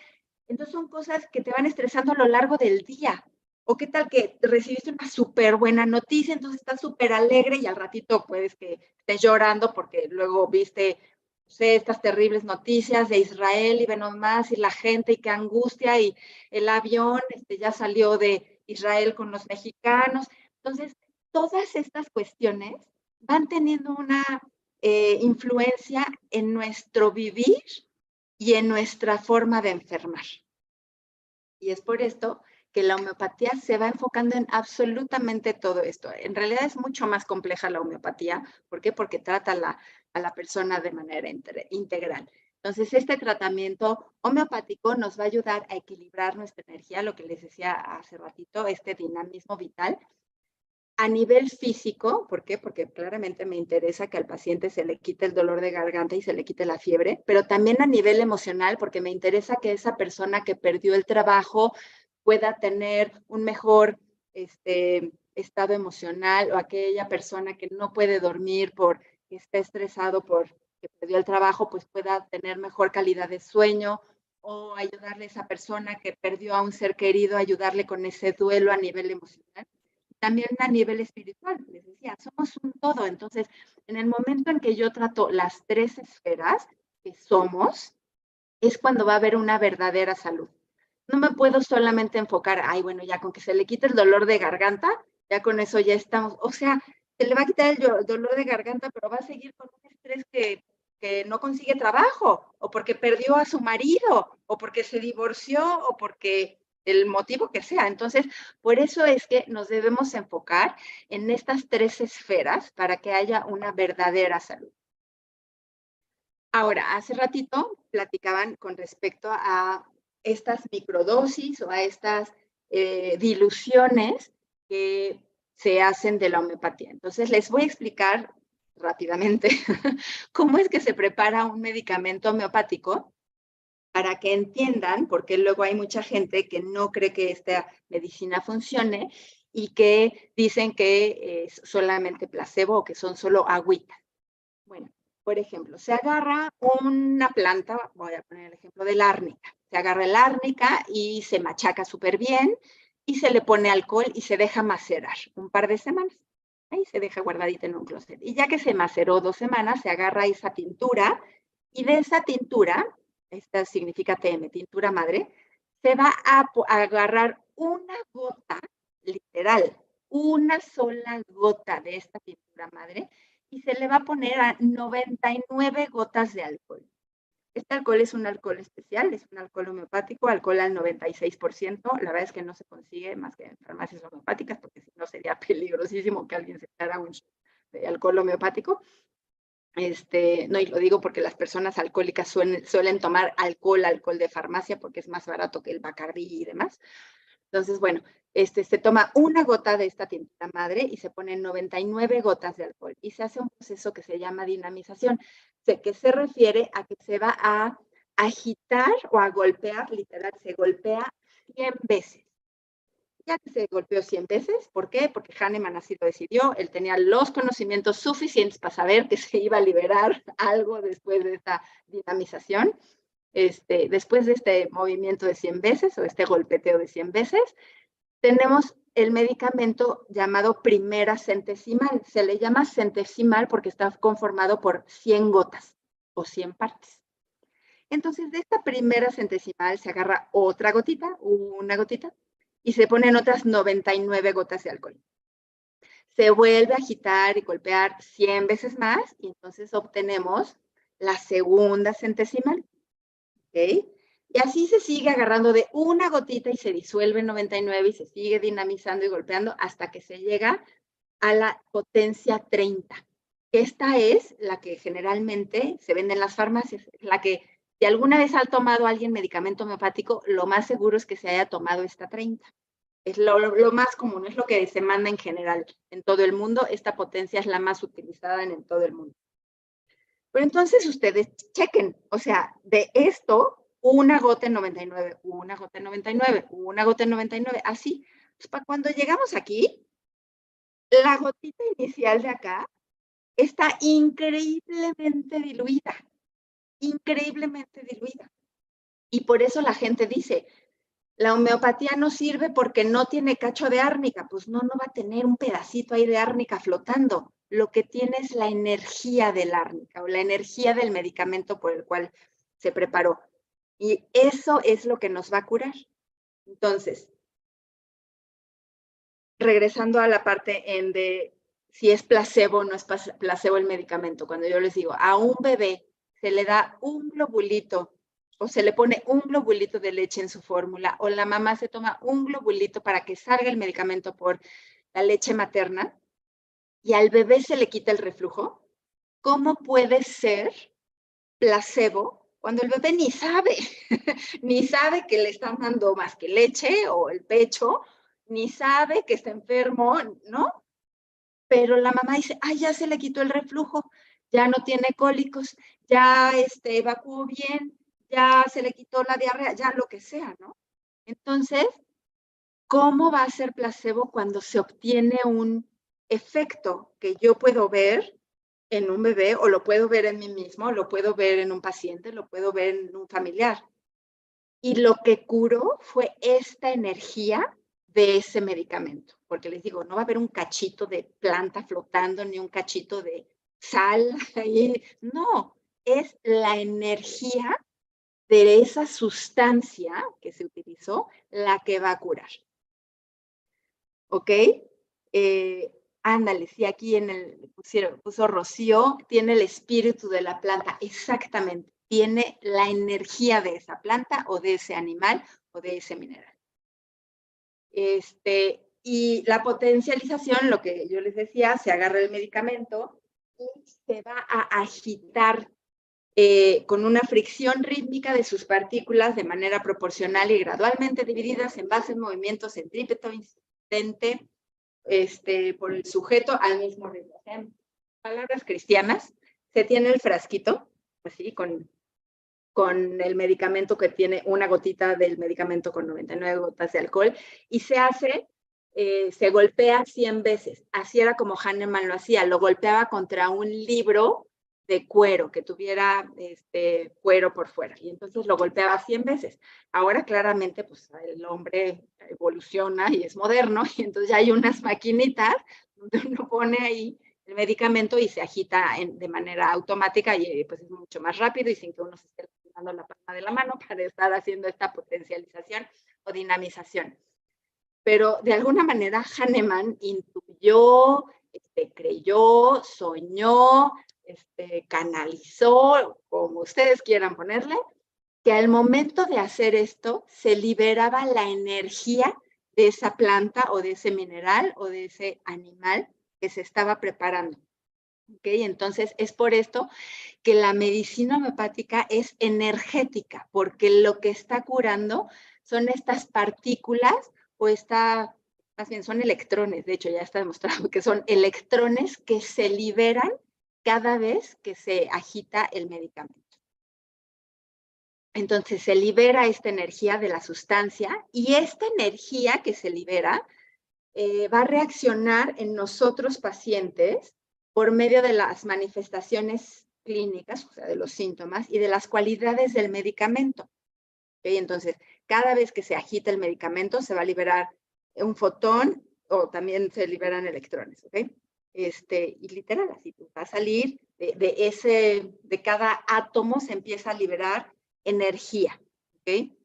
Entonces son cosas que te van estresando a lo largo del día. O qué tal que recibiste una súper buena noticia, entonces estás súper alegre y al ratito puedes que estés llorando porque luego viste, no sé, estas terribles noticias de Israel y ve nomás y la gente y qué angustia y el avión ya salió de Israel con los mexicanos. Entonces, todas estas cuestiones van teniendo una influencia en nuestro vivir y en nuestra forma de enfermar. Y es por esto que la homeopatía se va enfocando en absolutamente todo esto. En realidad es mucho más compleja la homeopatía. ¿Por qué? Porque trata a la persona de manera integral. Entonces, este tratamiento homeopático nos va a ayudar a equilibrar nuestra energía, lo que les decía hace ratito, este dinamismo vital. A nivel físico, ¿por qué? Porque claramente me interesa que al paciente se le quite el dolor de garganta y se le quite la fiebre, pero también a nivel emocional, porque me interesa que esa persona que perdió el trabajo pueda tener un mejor estado emocional, o aquella persona que no puede dormir porque está estresado porque perdió el trabajo, pues pueda tener mejor calidad de sueño, o ayudarle a esa persona que perdió a un ser querido, ayudarle con ese duelo a nivel emocional. También a nivel espiritual, les decía, somos un todo. Entonces, en el momento en que yo trato las tres esferas que somos, es cuando va a haber una verdadera salud. No me puedo solamente enfocar, ay, bueno, ya con que se le quite el dolor de garganta, ya con eso ya estamos. O sea, se le va a quitar el dolor de garganta, pero va a seguir con un estrés que no consigue trabajo, o porque perdió a su marido, o porque se divorció, o porque el motivo que sea. Entonces, por eso es que nos debemos enfocar en estas tres esferas para que haya una verdadera salud. Ahora, hace ratito platicaban con respecto a estas microdosis o a estas diluciones que se hacen de la homeopatía. Entonces, les voy a explicar rápidamente cómo es que se prepara un medicamento homeopático para que entiendan, porque luego hay mucha gente que no cree que esta medicina funcione y que dicen que es solamente placebo o que son solo agüitas. Bueno, por ejemplo, se agarra una planta, voy a poner el ejemplo de la árnica. Se agarra el árnica y se machaca súper bien y se le pone alcohol y se deja macerar un par de semanas. Ahí se deja guardadita en un closet. Y ya que se maceró 2 semanas, se agarra esa tintura y de esa tintura, esta significa TM, tintura madre, se va a agarrar una gota, literal, una sola gota de esta pintura madre y se le va a poner a 99 gotas de alcohol. Este alcohol es un alcohol especial, es un alcohol homeopático, alcohol al 96%. La verdad es que no se consigue más que en farmacias homeopáticas, porque si no sería peligrosísimo que alguien se echara un de alcohol homeopático. No, y lo digo porque las personas alcohólicas suelen tomar alcohol de farmacia porque es más barato que el Bacardí y demás. Entonces, bueno, se toma una gota de esta tintura madre y se ponen 99 gotas de alcohol y se hace un proceso que se llama dinamización, que se refiere a que se va a agitar o a golpear, literal, se golpea 100 veces. Ya que se golpeó 100 veces, ¿por qué? Porque Hahnemann así lo decidió, él tenía los conocimientos suficientes para saber que se iba a liberar algo después de esta dinamización. Después de este movimiento de 100 veces o este golpeteo de 100 veces, tenemos el medicamento llamado primera centesimal. Se le llama centesimal porque está conformado por 100 gotas o 100 partes. Entonces, de esta primera centesimal se agarra otra gotita, una gotita, y se ponen otras 99 gotas de alcohol. Se vuelve a agitar y golpear 100 veces más y entonces obtenemos la segunda centesimal. ¿Ok? Y así se sigue agarrando de una gotita y se disuelve en 99 y se sigue dinamizando y golpeando hasta que se llega a la potencia 30. Esta es la que generalmente se vende en las farmacias, la que si alguna vez ha tomado alguien medicamento homeopático, lo más seguro es que se haya tomado esta 30. Es lo más común, es lo que se manda en general en todo el mundo. Esta potencia es la más utilizada en todo el mundo. Pero entonces ustedes chequen, o sea, de esto, una gota en 99, una gota en 99, una gota en 99, así. Pues para cuando llegamos aquí, la gotita inicial de acá está increíblemente diluida, increíblemente diluida. Y por eso la gente dice, la homeopatía no sirve porque no tiene cacho de árnica. Pues no va a tener un pedacito ahí de árnica flotando. Lo que tiene es la energía del árnica o la energía del medicamento por el cual se preparó. Y eso es lo que nos va a curar. Entonces, regresando a la parte de si es placebo o no es placebo el medicamento, cuando yo les digo, a un bebé se le da un globulito o se le pone un globulito de leche en su fórmula, o la mamá se toma un globulito para que salga el medicamento por la leche materna, y al bebé se le quita el reflujo, ¿cómo puede ser placebo cuando el bebé ni sabe, ni sabe que le están dando más que leche o el pecho, ni sabe que está enfermo, ¿no? Pero la mamá dice, ay, ya se le quitó el reflujo, ya no tiene cólicos, ya evacuó bien, ya se le quitó la diarrea, ya lo que sea, ¿no? Entonces, ¿cómo va a ser placebo cuando se obtiene un efecto que yo puedo ver en un bebé, o lo puedo ver en mí mismo, lo puedo ver en un paciente, lo puedo ver en un familiar? Y lo que curó fue esta energía de ese medicamento, porque les digo, no va a haber un cachito de planta flotando, ni un cachito de sal ahí, no, es la energía de esa sustancia que se utilizó la que va a curar. ¿Ok? Ándale, sí, aquí puso Rocío, tiene el espíritu de la planta, exactamente, tiene la energía de esa planta o de ese animal o de ese mineral. Y la potencialización, lo que yo les decía, se agarra el medicamento y se va a agitar con una fricción rítmica de sus partículas de manera proporcional y gradualmente divididas en base en movimientos centrípeto insistente por el sujeto al mismo ritmo. En palabras cristianas, se tiene el frasquito, así, con el medicamento que tiene una gotita del medicamento con 99 gotas de alcohol, y se golpea 100 veces. Así era como Hahnemann lo hacía, lo golpeaba contra un libro de cuero, que tuviera cuero por fuera, y entonces lo golpeaba 100 veces. Ahora claramente pues el hombre evoluciona y es moderno, y entonces ya hay unas maquinitas donde uno pone ahí el medicamento y se agita de manera automática, y pues es mucho más rápido y sin que uno se esté lastimando la palma de la mano para estar haciendo esta potencialización o dinamización. pero de alguna manera Hahnemann intuyó, creyó, soñó, canalizó, como ustedes quieran ponerle, que al momento de hacer esto se liberaba la energía de esa planta o de ese mineral o de ese animal que se estaba preparando. ¿Okay? Entonces, es por esto que la medicina homeopática es energética, porque lo que está curando son estas partículas o más bien son electrones, de hecho ya está demostrado que son electrones que se liberan cada vez que se agita el medicamento. Entonces se libera esta energía de la sustancia y esta energía que se libera va a reaccionar en nosotros pacientes por medio de las manifestaciones clínicas, o sea, de los síntomas y de las cualidades del medicamento. ¿Okay? Entonces, cada vez que se agita el medicamento se va a liberar un fotón o también se liberan electrones. ¿Okay? Y literal, así va a salir de cada átomo se empieza a liberar energía. ¿Okay?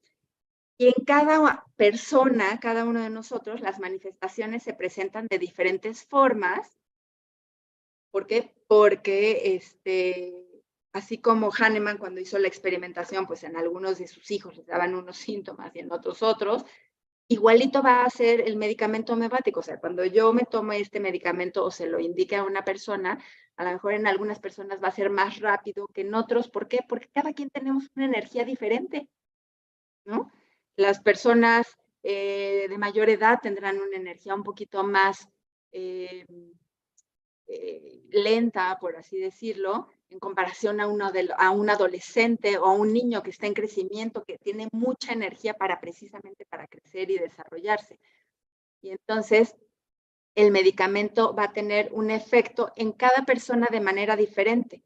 Y en cada persona, cada uno de nosotros, las manifestaciones se presentan de diferentes formas. ¿Por qué? Porque así como Hahnemann cuando hizo la experimentación, pues en algunos de sus hijos les daban unos síntomas y en otros, igualito va a ser el medicamento homeopático. O sea, cuando yo me tomo este medicamento o se lo indique a una persona, a lo mejor en algunas personas va a ser más rápido que en otros. ¿Por qué? Porque cada quien tenemos una energía diferente, ¿no? Las personas de mayor edad tendrán una energía un poquito más lenta, por así decirlo, en comparación a un adolescente o a un niño que está en crecimiento, que tiene mucha energía precisamente para crecer y desarrollarse. Y entonces, el medicamento va a tener un efecto en cada persona de manera diferente.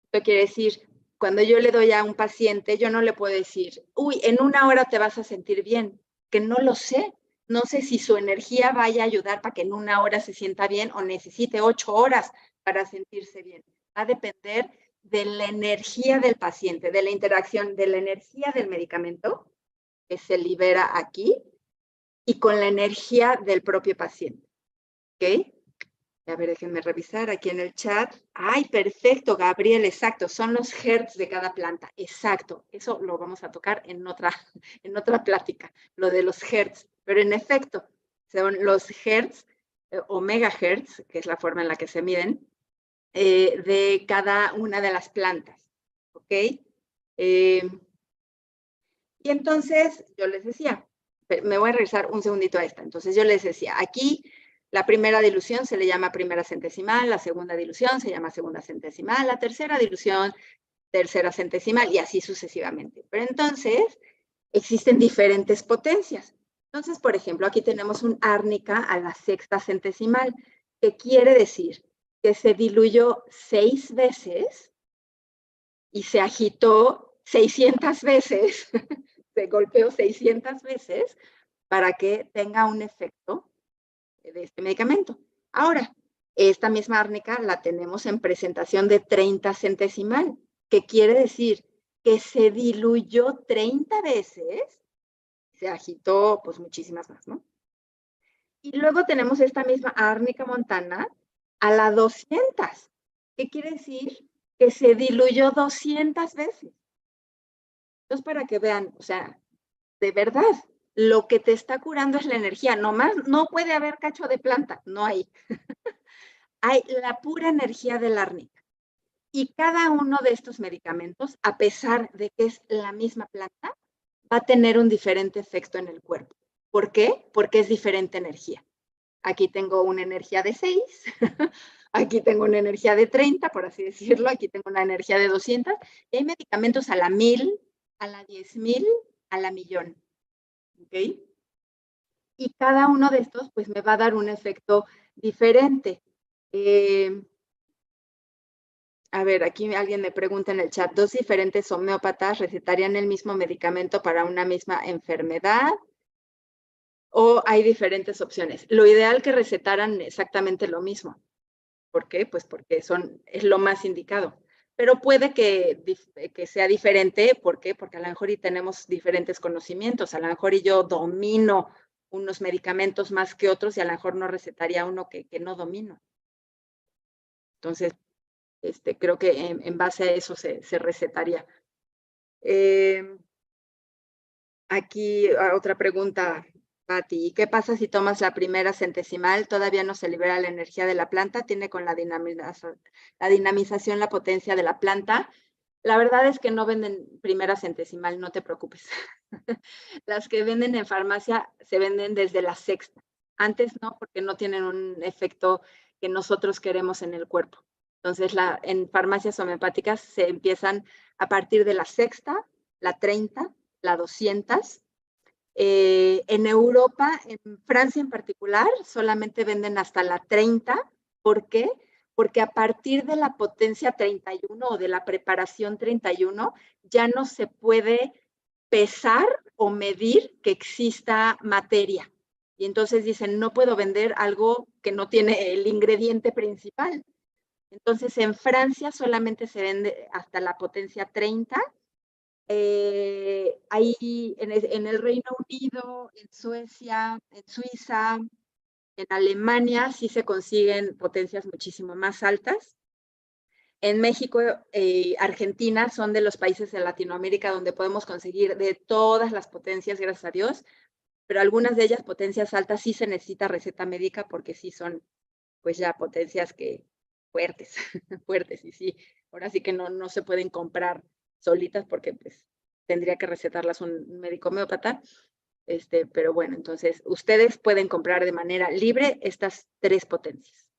Esto quiere decir, cuando yo le doy a un paciente, yo no le puedo decir, uy, en 1 hora te vas a sentir bien, que no lo sé. No sé si su energía vaya a ayudar para que en 1 hora se sienta bien o necesite 8 horas para sentirse bien. Va a depender de la energía del paciente, de la interacción de la energía del medicamento que se libera aquí y con la energía del propio paciente. ¿Ok? A ver, déjenme revisar aquí en el chat. ¡Ay, perfecto, Gabriel! Exacto, son los hertz de cada planta. Exacto, eso lo vamos a tocar en otra plática, lo de los hertz. Pero en efecto, son los hertz o megahertz, que es la forma en la que se miden, de cada una de las plantas. ¿Ok? Y entonces, yo les decía, me voy a regresar un segundito a esta. Entonces, yo les decía, aquí la primera dilución se le llama primera centesimal, la segunda dilución se llama segunda centesimal, la tercera dilución, tercera centesimal, y así sucesivamente. Pero entonces, existen diferentes potencias. Entonces, por ejemplo, aquí tenemos un árnica a la sexta centesimal, que quiere decir que se diluyó 6 veces y se agitó 600 veces, se golpeó 600 veces para que tenga un efecto de este medicamento. Ahora, esta misma árnica la tenemos en presentación de 30 centesimal, que quiere decir que se diluyó 30 veces, se agitó pues muchísimas más, ¿no? Y luego tenemos esta misma árnica montana a la 200, que quiere decir que se diluyó 200 veces. Entonces, para que vean, o sea, de verdad, lo que te está curando es la energía. Nomás no puede haber cacho de planta, no hay. Hay la pura energía del árnica. Y cada uno de estos medicamentos, a pesar de que es la misma planta, va a tener un diferente efecto en el cuerpo. ¿Por qué? Porque es diferente energía. Aquí tengo una energía de 6, aquí tengo una energía de 30, por así decirlo, aquí tengo una energía de 200, y hay medicamentos a la 1000, a la 10,000, a la 1,000,000. ¿Ok? Y cada uno de estos, pues, me va a dar un efecto diferente. A ver, aquí alguien me pregunta en el chat, ¿2 diferentes homeópatas recetarían el mismo medicamento para una misma enfermedad? ¿O hay diferentes opciones? Lo ideal que recetaran exactamente lo mismo. ¿Por qué? Pues porque es lo más indicado. Pero puede que sea diferente. ¿Por qué? Porque a lo mejor y tenemos diferentes conocimientos. A lo mejor y yo domino unos medicamentos más que otros y a lo mejor no recetaría uno que no domino. Entonces, creo que en base a eso se recetaría. Aquí otra pregunta, Pati. ¿Qué pasa si tomas la primera centesimal? Todavía no se libera la energía de la planta, tiene con la dinamización la potencia de la planta. La verdad es que no venden primera centesimal, no te preocupes. Las que venden en farmacia se venden desde la sexta. Antes no, porque no tienen un efecto que nosotros queremos en el cuerpo. Entonces, en farmacias homeopáticas se empiezan a partir de la sexta, la 30, la 200. En Europa, en Francia en particular, solamente venden hasta la 30. ¿Por qué? Porque a partir de la potencia 31 o de la preparación 31, ya no se puede pesar o medir que exista materia. Y entonces dicen, no puedo vender algo que no tiene el ingrediente principal. Entonces, en Francia solamente se vende hasta la potencia 30. Ahí en el Reino Unido, en Suecia, en Suiza, en Alemania sí se consiguen potencias muchísimo más altas. En México, Argentina son de los países de Latinoamérica donde podemos conseguir de todas las potencias, gracias a Dios, pero algunas de ellas, potencias altas, sí se necesita receta médica porque sí son, pues ya potencias que fuertes, fuertes, y sí, ahora sí que no se pueden comprar solitas porque pues tendría que recetarlas un médico homeópata. Pero bueno, entonces ustedes pueden comprar de manera libre estas 3 potencias.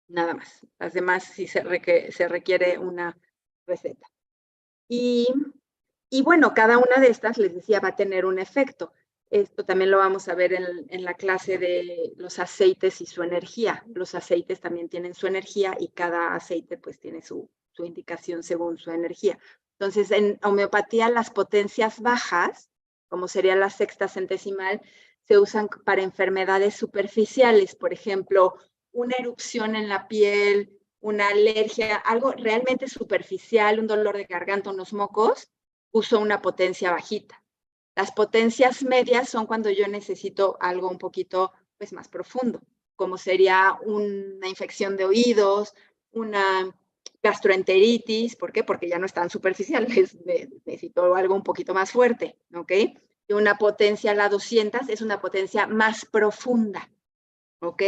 Nada más. Las demás sí se requiere una receta. Y bueno, cada una de estas, les decía, va a tener un efecto. Esto también lo vamos a ver en la clase de los aceites y su energía. Los aceites también tienen su energía y cada aceite pues tiene su indicación según su energía. Entonces, en homeopatía, las potencias bajas, como sería la sexta centesimal, se usan para enfermedades superficiales, por ejemplo, una erupción en la piel, una alergia, algo realmente superficial, un dolor de garganta, unos mocos, uso una potencia bajita. Las potencias medias son cuando yo necesito algo un poquito pues, más profundo, como sería una infección de oídos, una gastroenteritis. ¿Por qué? Porque ya no es tan superficial, necesito algo un poquito más fuerte, ¿ok? Y una potencia, la 200, es una potencia más profunda, ¿ok?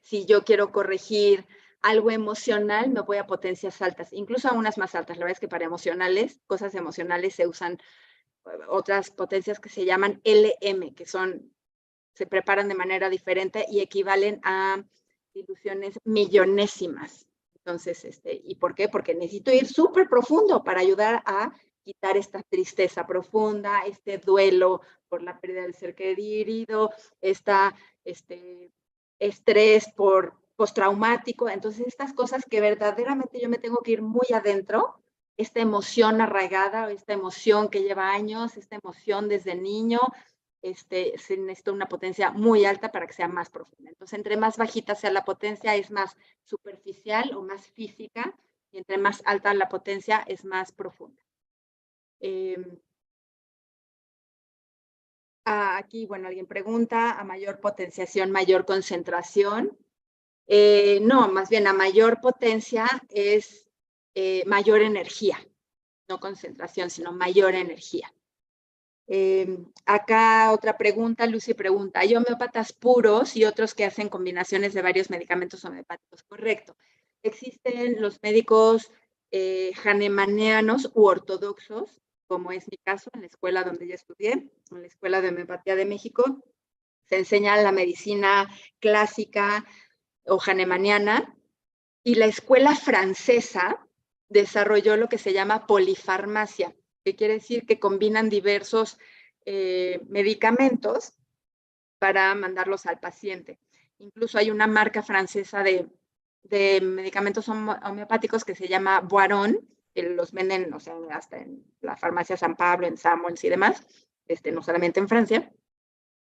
Si yo quiero corregir algo emocional, me voy a potencias altas, incluso a unas más altas. La verdad es que para emocionales, cosas emocionales, se usan otras potencias que se llaman LM, que se preparan de manera diferente y equivalen a diluciones millonésimas. Entonces, ¿y por qué? Porque necesito ir súper profundo para ayudar a quitar esta tristeza profunda, este duelo por la pérdida del ser querido, estrés por postraumático. Entonces, estas cosas que verdaderamente yo me tengo que ir muy adentro, esta emoción arraigada, esta emoción que lleva años, esta emoción desde niño, se necesita una potencia muy alta para que sea más profunda. Entonces, entre más bajita sea la potencia, es más superficial o más física, y entre más alta la potencia, es más profunda. Aquí, bueno, alguien pregunta, ¿a mayor potenciación, mayor concentración? No, más bien a mayor potencia es mayor energía, no concentración, sino mayor energía. Acá otra pregunta, Lucy pregunta, ¿hay homeópatas puros y otros que hacen combinaciones de varios medicamentos homeopáticos? Correcto. Existen los médicos hahnemannianos u ortodoxos, como es mi caso en la escuela donde yo estudié, en la Escuela de Homeopatía de México. Se enseña la medicina clásica o hahnemanniana, y la escuela francesa desarrolló lo que se llama polifarmacia, que quiere decir que combinan diversos medicamentos para mandarlos al paciente. Incluso hay una marca francesa de medicamentos homeopáticos que se llama Boiron, que los venden, o sea, hasta en la farmacia San Pablo, en Samuels y demás, no solamente en Francia,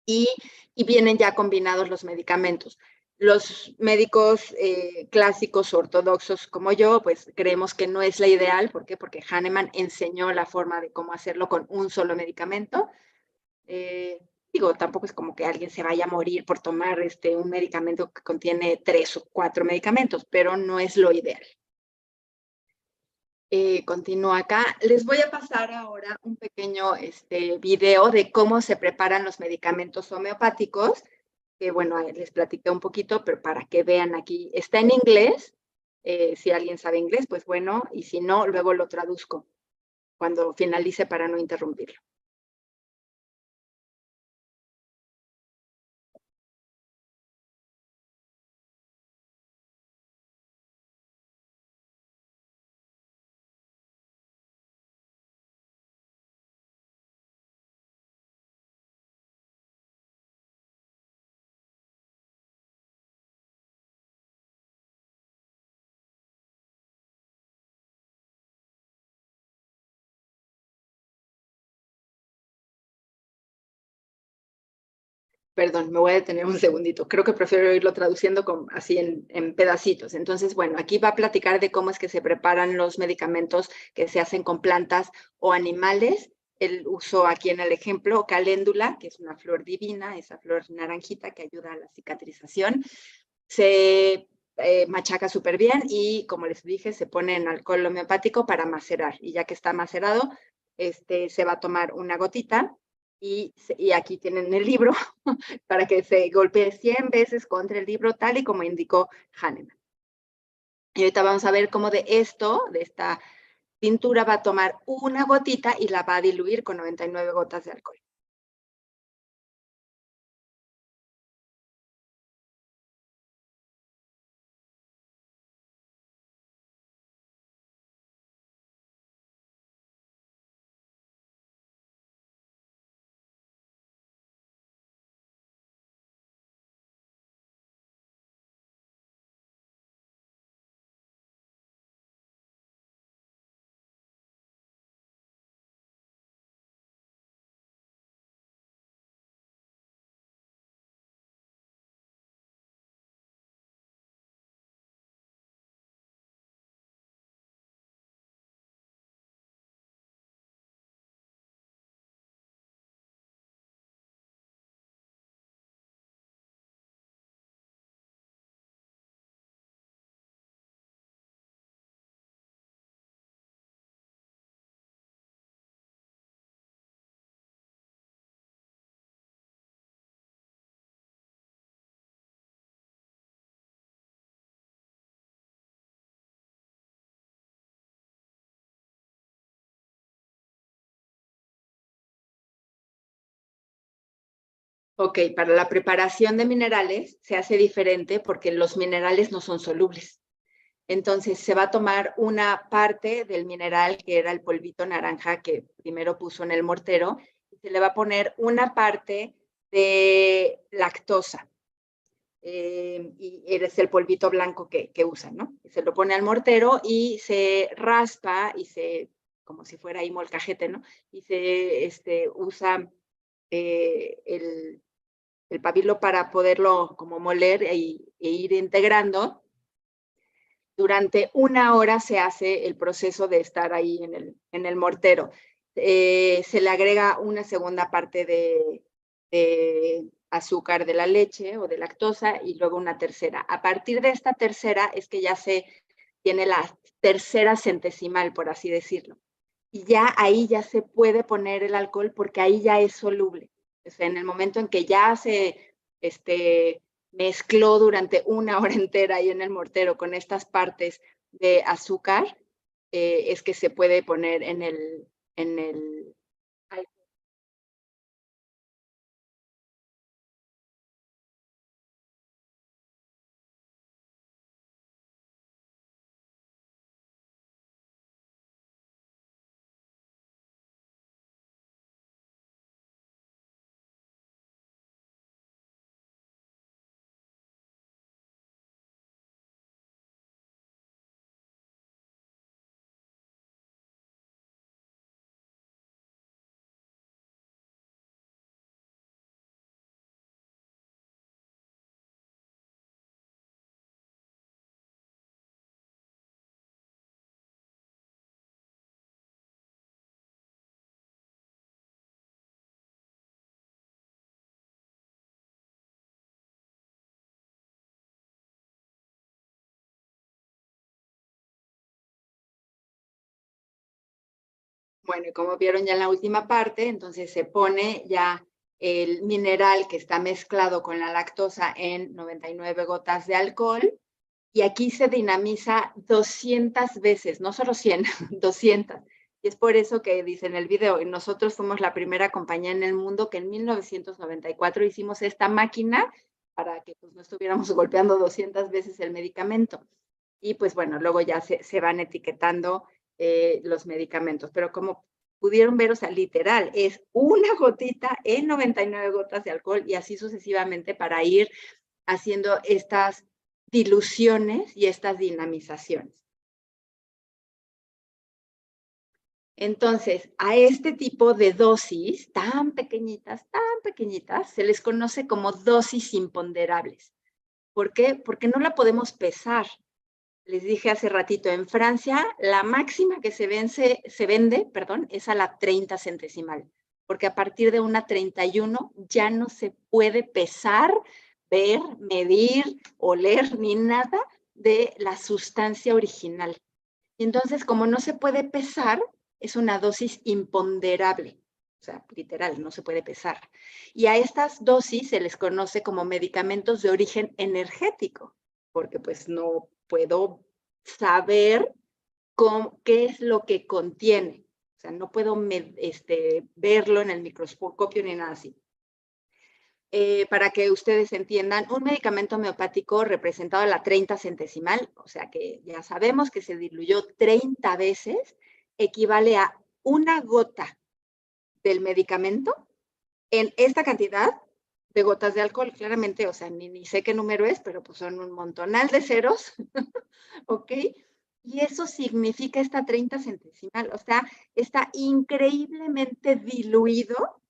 y vienen ya combinados los medicamentos. Los médicos clásicos ortodoxos como yo, pues creemos que no es la ideal. ¿Por qué? Porque Hahnemann enseñó la forma de cómo hacerlo con un solo medicamento. Digo, tampoco es como que alguien se vaya a morir por tomar un medicamento que contiene 3 o 4 medicamentos, pero no es lo ideal. Continúo acá. Les voy a pasar ahora un pequeño video de cómo se preparan los medicamentos homeopáticos, que bueno, les platiqué un poquito, pero para que vean aquí, está en inglés. Si alguien sabe inglés, pues bueno, y si no, luego lo traduzco cuando finalice para no interrumpirlo. Perdón, me voy a detener un segundito. Creo que prefiero irlo traduciendo así en pedacitos. Entonces, bueno, aquí va a platicar de cómo es que se preparan los medicamentos que se hacen con plantas o animales. Él usó aquí en el ejemplo caléndula, que es una flor divina, esa flor naranjita que ayuda a la cicatrización. Se machaca súper bien y, como les dije, se pone en alcohol homeopático para macerar. Y ya que está macerado, se va a tomar una gotita y aquí tienen el libro para que se golpee 100 veces contra el libro, tal y como indicó Hahnemann. Y ahorita vamos a ver cómo de esta pintura, va a tomar una gotita y la va a diluir con 99 gotas de alcohol. Ok, para la preparación de minerales se hace diferente porque los minerales no son solubles. Entonces se va a tomar una parte del mineral que era el polvito naranja que primero puso en el mortero y se le va a poner una parte de lactosa. Y es el polvito blanco que usan, ¿no? Se lo pone al mortero y se raspa y como si fuera ahí molcajete, ¿no? Y se usa el pabilo para poderlo como moler e ir integrando. Durante una hora se hace el proceso de estar ahí en el mortero. Se le agrega una segunda parte de azúcar de la leche o de lactosa y luego una tercera. A partir de esta tercera es que ya se tiene la tercera centesimal, por así decirlo. Y ya ahí ya se puede poner el alcohol porque ahí ya es soluble. O sea, en el momento en que ya se mezcló durante una hora entera ahí en el mortero con estas partes de azúcar, es que se puede poner en el Bueno, y como vieron ya en la última parte, entonces se pone ya el mineral que está mezclado con la lactosa en 99 gotas de alcohol y aquí se dinamiza 200 veces, no solo 100, 200. Y es por eso que dice en el video, y nosotros fuimos la primera compañía en el mundo que en 1994 hicimos esta máquina para que pues, no estuviéramos golpeando 200 veces el medicamento. Y pues bueno, luego ya se van etiquetando los medicamentos. Pero como pudieron ver, o sea, literal, es una gotita en 99 gotas de alcohol y así sucesivamente para ir haciendo estas diluciones y estas dinamizaciones. Entonces, a este tipo de dosis tan pequeñitas, se les conoce como dosis imponderables. ¿Por qué? Porque no la podemos pesar. Les dije hace ratito, en Francia, la máxima que se vende, es a la 30 centesimal, porque a partir de una 31 ya no se puede pesar, ver, medir, oler, ni nada de la sustancia original. Y entonces, como no se puede pesar, es una dosis imponderable. O sea, literal, no se puede pesar. Y a estas dosis se les conoce como medicamentos de origen energético, porque pues no puedo saber qué es lo que contiene. O sea, no puedo verlo en el microscopio ni nada así. Para que ustedes entiendan, un medicamento homeopático representado a la 30 centesimal, o sea que ya sabemos que se diluyó 30 veces, equivale a una gota del medicamento en esta cantidad de gotas de alcohol. Claramente, o sea, ni sé qué número es, pero pues son un montonal de ceros, ¿ok? Y eso significa esta 30 centesimal, o sea, está increíblemente diluido,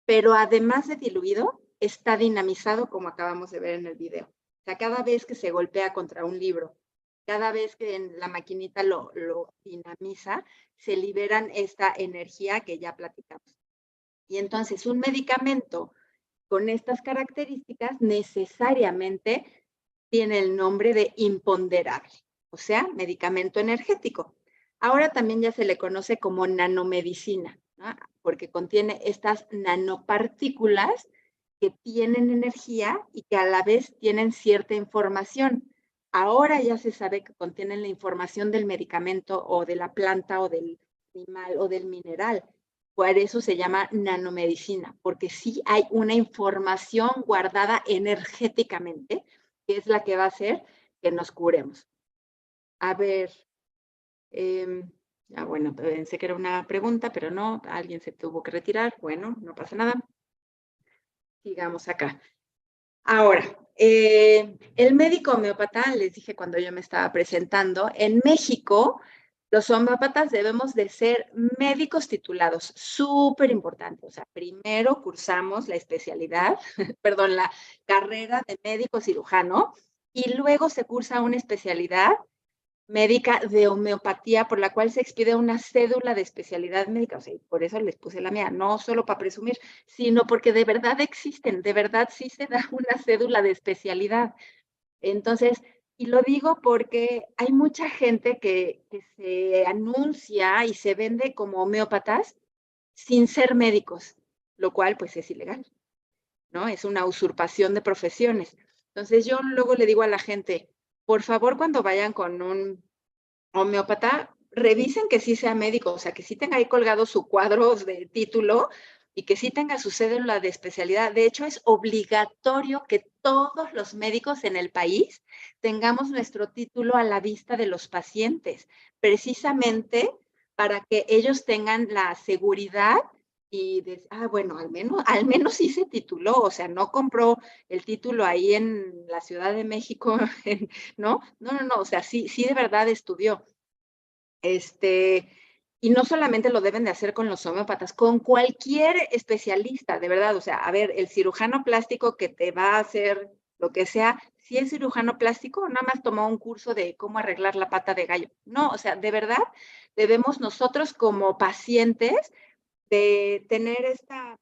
pero además de diluido, está dinamizado como acabamos de ver en el video. O sea, cada vez que se golpea contra un libro, cada vez que en la maquinita lo dinamiza, se liberan esta energía que ya platicamos. Y entonces un medicamento con estas características necesariamente tiene el nombre de imponderable, o sea, medicamento energético. Ahora también ya se le conoce como nanomedicina, ¿no? Porque contiene estas nanopartículas que tienen energía y que a la vez tienen cierta información. Ahora ya se sabe que contienen la información del medicamento o de la planta o del animal o del mineral. Por eso se llama nanomedicina, porque sí hay una información guardada energéticamente, que es la que va a hacer que nos curemos. A ver, bueno, pensé que era una pregunta, pero no, alguien se tuvo que retirar. Bueno, no pasa nada. Sigamos acá. Ahora, el médico homeópata, les dije cuando yo me estaba presentando, en México, los homeópatas debemos de ser médicos titulados, súper importante. O sea, primero cursamos la especialidad, perdón, la carrera de médico cirujano y luego se cursa una especialidad médica de homeopatía por la cual se expide una cédula de especialidad médica. O sea, por eso les puse la mía, no solo para presumir, sino porque de verdad existen, de verdad sí se da una cédula de especialidad. Entonces, y lo digo porque hay mucha gente que se anuncia y se vende como homeópatas sin ser médicos, lo cual pues es ilegal, ¿no? Es una usurpación de profesiones. Entonces yo luego le digo a la gente, por favor, cuando vayan con un homeópata, revisen que sí sea médico, o sea, que sí tenga ahí colgado su cuadro de título y que sí tenga su cédula de especialidad. De hecho, es obligatorio que todos los médicos en el país tengamos nuestro título a la vista de los pacientes, precisamente para que ellos tengan la seguridad y bueno, al menos sí se tituló, o sea, no compró el título ahí en la Ciudad de México, ¿no? No, o sea, sí de verdad estudió. Y no solamente lo deben de hacer con los homeópatas, con cualquier especialista, de verdad, o sea, a ver, el cirujano plástico que te va a hacer lo que sea, si es cirujano plástico, nada más tomó un curso de cómo arreglar la pata de gallo. No, o sea, de verdad, debemos nosotros como pacientes de tener esta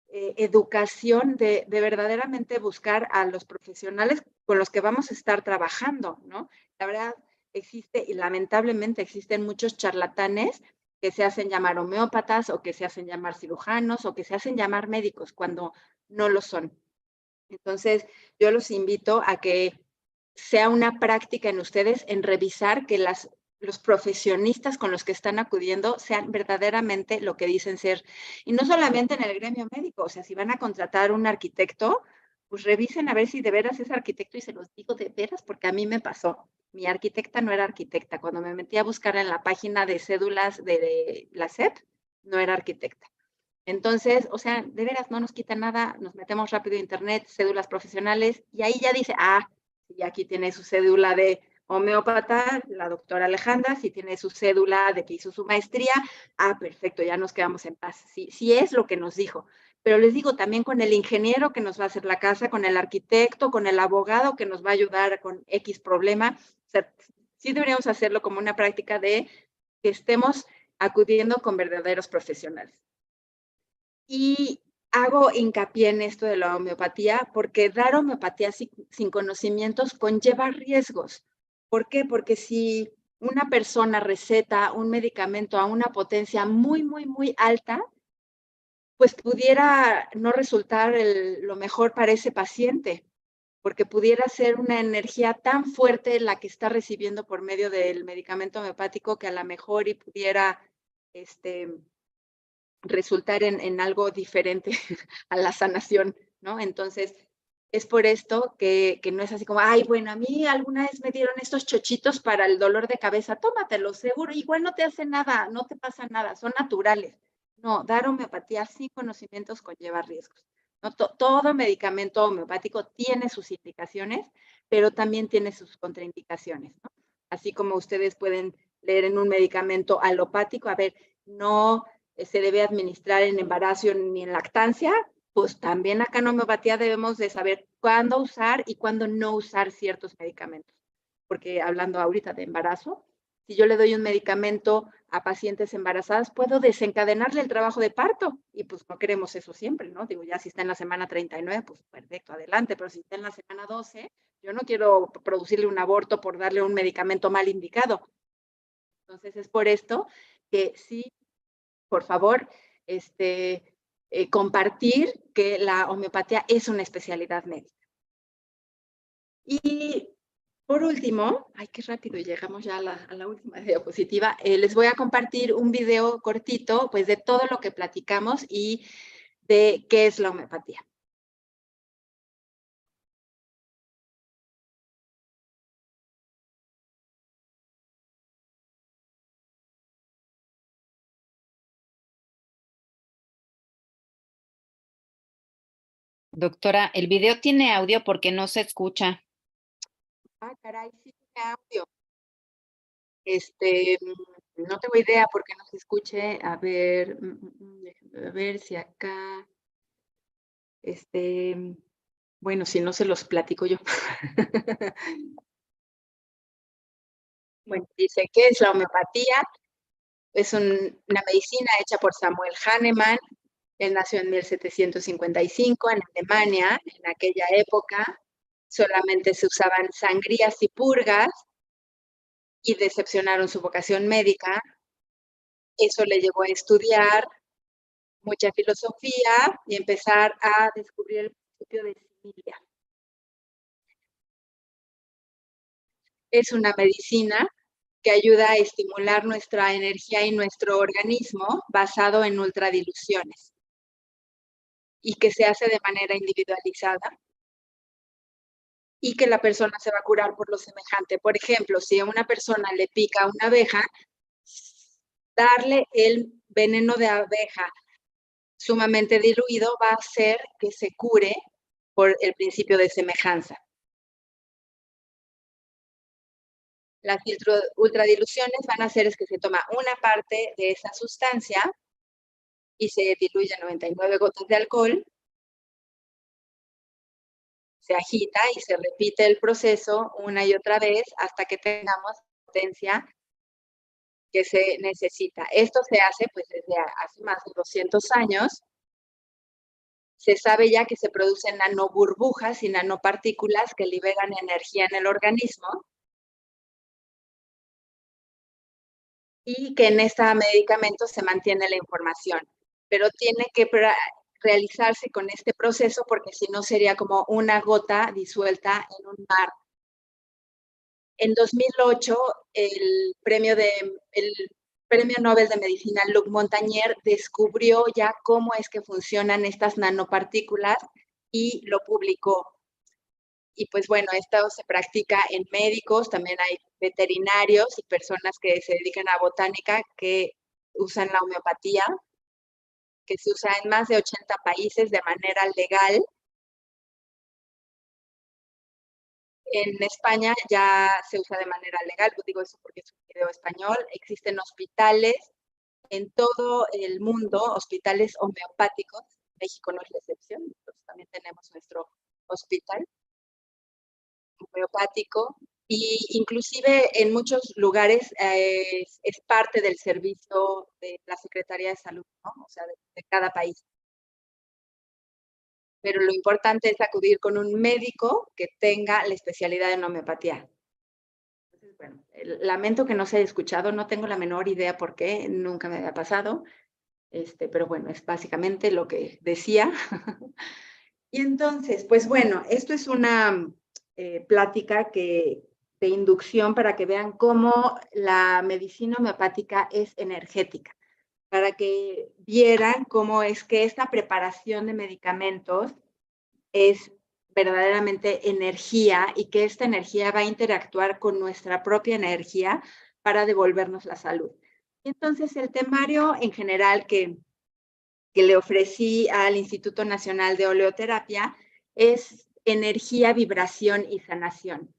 educación de verdaderamente buscar a los profesionales con los que vamos a estar trabajando, ¿no? La verdad, existe y lamentablemente existen muchos charlatanes que se hacen llamar homeópatas o que se hacen llamar cirujanos o que se hacen llamar médicos cuando no lo son. Entonces, yo los invito a que sea una práctica en ustedes en revisar que los profesionistas con los que están acudiendo sean verdaderamente lo que dicen ser. Y no solamente en el gremio médico, o sea, si van a contratar un arquitecto, pues revisen a ver si de veras es arquitecto, y se los digo de veras porque a mí me pasó. Mi arquitecta no era arquitecta. Cuando me metí a buscar en la página de cédulas de la SEP, no era arquitecta. Entonces, o sea, de veras no nos quita nada, nos metemos rápido a internet, cédulas profesionales, y ahí ya dice, y aquí tiene su cédula de homeópata, la doctora Alejandra, si tiene su cédula de que hizo su maestría, perfecto, ya nos quedamos en paz. Sí es lo que nos dijo. Pero les digo, también con el ingeniero que nos va a hacer la casa, con el arquitecto, con el abogado que nos va a ayudar con X problema, o sea, sí deberíamos hacerlo como una práctica de que estemos acudiendo con verdaderos profesionales. Y hago hincapié en esto de la homeopatía porque dar homeopatía sin conocimientos conlleva riesgos. ¿Por qué? Porque si una persona receta un medicamento a una potencia muy, muy, muy alta, pues pudiera no resultar lo mejor para ese paciente, porque pudiera ser una energía tan fuerte la que está recibiendo por medio del medicamento homeopático que a lo mejor y pudiera resultar en algo diferente a la sanación, ¿no? Entonces, es por esto que no es así como, bueno, a mí alguna vez me dieron estos chochitos para el dolor de cabeza, tómatelos, seguro, igual no te hace nada, no te pasa nada, son naturales. No, dar homeopatía sin conocimientos conlleva riesgos. ¿No? Todo medicamento homeopático tiene sus indicaciones, pero también tiene sus contraindicaciones, ¿no? Así como ustedes pueden leer en un medicamento alopático, a ver, no se debe administrar en embarazo ni en lactancia, pues también acá en homeopatía debemos de saber cuándo usar y cuándo no usar ciertos medicamentos. Porque hablando ahorita de embarazo, si yo le doy un medicamento a pacientes embarazadas, puedo desencadenarle el trabajo de parto y pues no queremos eso siempre, ¿no? Digo, ya si está en la semana 39, pues perfecto, adelante, pero si está en la semana 12, yo no quiero producirle un aborto por darle un medicamento mal indicado. Entonces es por esto que sí, por favor, compartir que la homeopatía es una especialidad médica. Y por último, qué rápido, llegamos ya a la última diapositiva, les voy a compartir un video cortito, pues de todo lo que platicamos y de qué es la homeopatía. Doctora, el video tiene audio porque no se escucha. Caray, sí tiene audio. No tengo idea por qué no se escuche. A ver, a ver si acá, bueno, si no se los platico yo. Bueno, dice, ¿qué es la homeopatía? Es una medicina hecha por Samuel Hahnemann. Él nació en 1755 en Alemania. En aquella época solamente se usaban sangrías y purgas y decepcionaron su vocación médica. Eso le llevó a estudiar mucha filosofía y empezar a descubrir el principio de similia. Es una medicina que ayuda a estimular nuestra energía y nuestro organismo basado en ultradiluciones y que se hace de manera individualizada y que la persona se va a curar por lo semejante. Por ejemplo, si a una persona le pica una abeja, darle el veneno de abeja sumamente diluido va a hacer que se cure por el principio de semejanza. Las ultradiluciones van a hacer es que se toma una parte de esa sustancia y se diluye 99 gotas de alcohol, se agita y se repite el proceso una y otra vez hasta que tengamos la potencia que se necesita. Esto se hace pues desde hace más de 200 años. Se sabe ya que se producen nanoburbujas y nanopartículas que liberan energía en el organismo y que en este medicamento se mantiene la información, pero tiene que realizarse con este proceso porque si no sería como una gota disuelta en un mar. En 2008, el premio Nobel de Medicina Luc Montagnier descubrió ya cómo es que funcionan estas nanopartículas y lo publicó. Y pues bueno, esto se practica en médicos, también hay veterinarios y personas que se dedican a botánica que usan la homeopatía, que se usa en más de 80 países de manera legal. En España ya se usa de manera legal, digo eso porque es un video español. Existen hospitales en todo el mundo, hospitales homeopáticos. México no es la excepción, nosotros también tenemos nuestro hospital homeopático y inclusive en muchos lugares es parte del servicio de la Secretaría de Salud, ¿no? O sea, de cada país. Pero lo importante es acudir con un médico que tenga la especialidad en homeopatía. Entonces, bueno, lamento que no se haya escuchado, no tengo la menor idea por qué, nunca me había pasado, pero bueno, es básicamente lo que decía. Y entonces, pues bueno, esto es una plática de inducción para que vean cómo la medicina homeopática es energética, para que vieran cómo es que esta preparación de medicamentos es verdaderamente energía y que esta energía va a interactuar con nuestra propia energía para devolvernos la salud. Y entonces el temario en general que le ofrecí al Instituto Nacional de Oleoterapia es energía, vibración y sanación.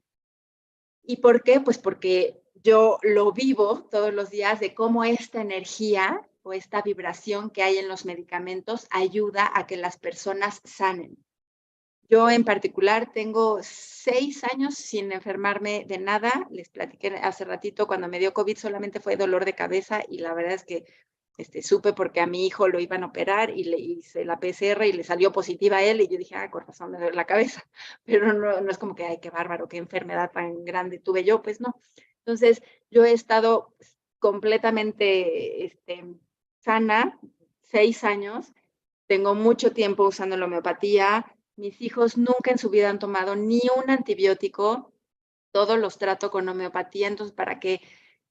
¿Y por qué? Pues porque yo lo vivo todos los días de cómo esta energía o esta vibración que hay en los medicamentos ayuda a que las personas sanen. Yo en particular tengo 6 años sin enfermarme de nada. Les platiqué hace ratito, cuando me dio COVID solamente fue dolor de cabeza y la verdad es que supe porque a mi hijo lo iban a operar y le hice la PCR y le salió positiva a él y yo dije, con razón me duele la cabeza, pero no es como que, ay, qué bárbaro, qué enfermedad tan grande tuve yo, pues no. Entonces, yo he estado completamente sana, 6 años, tengo mucho tiempo usando la homeopatía, mis hijos nunca en su vida han tomado ni un antibiótico, todos los trato con homeopatía, entonces para que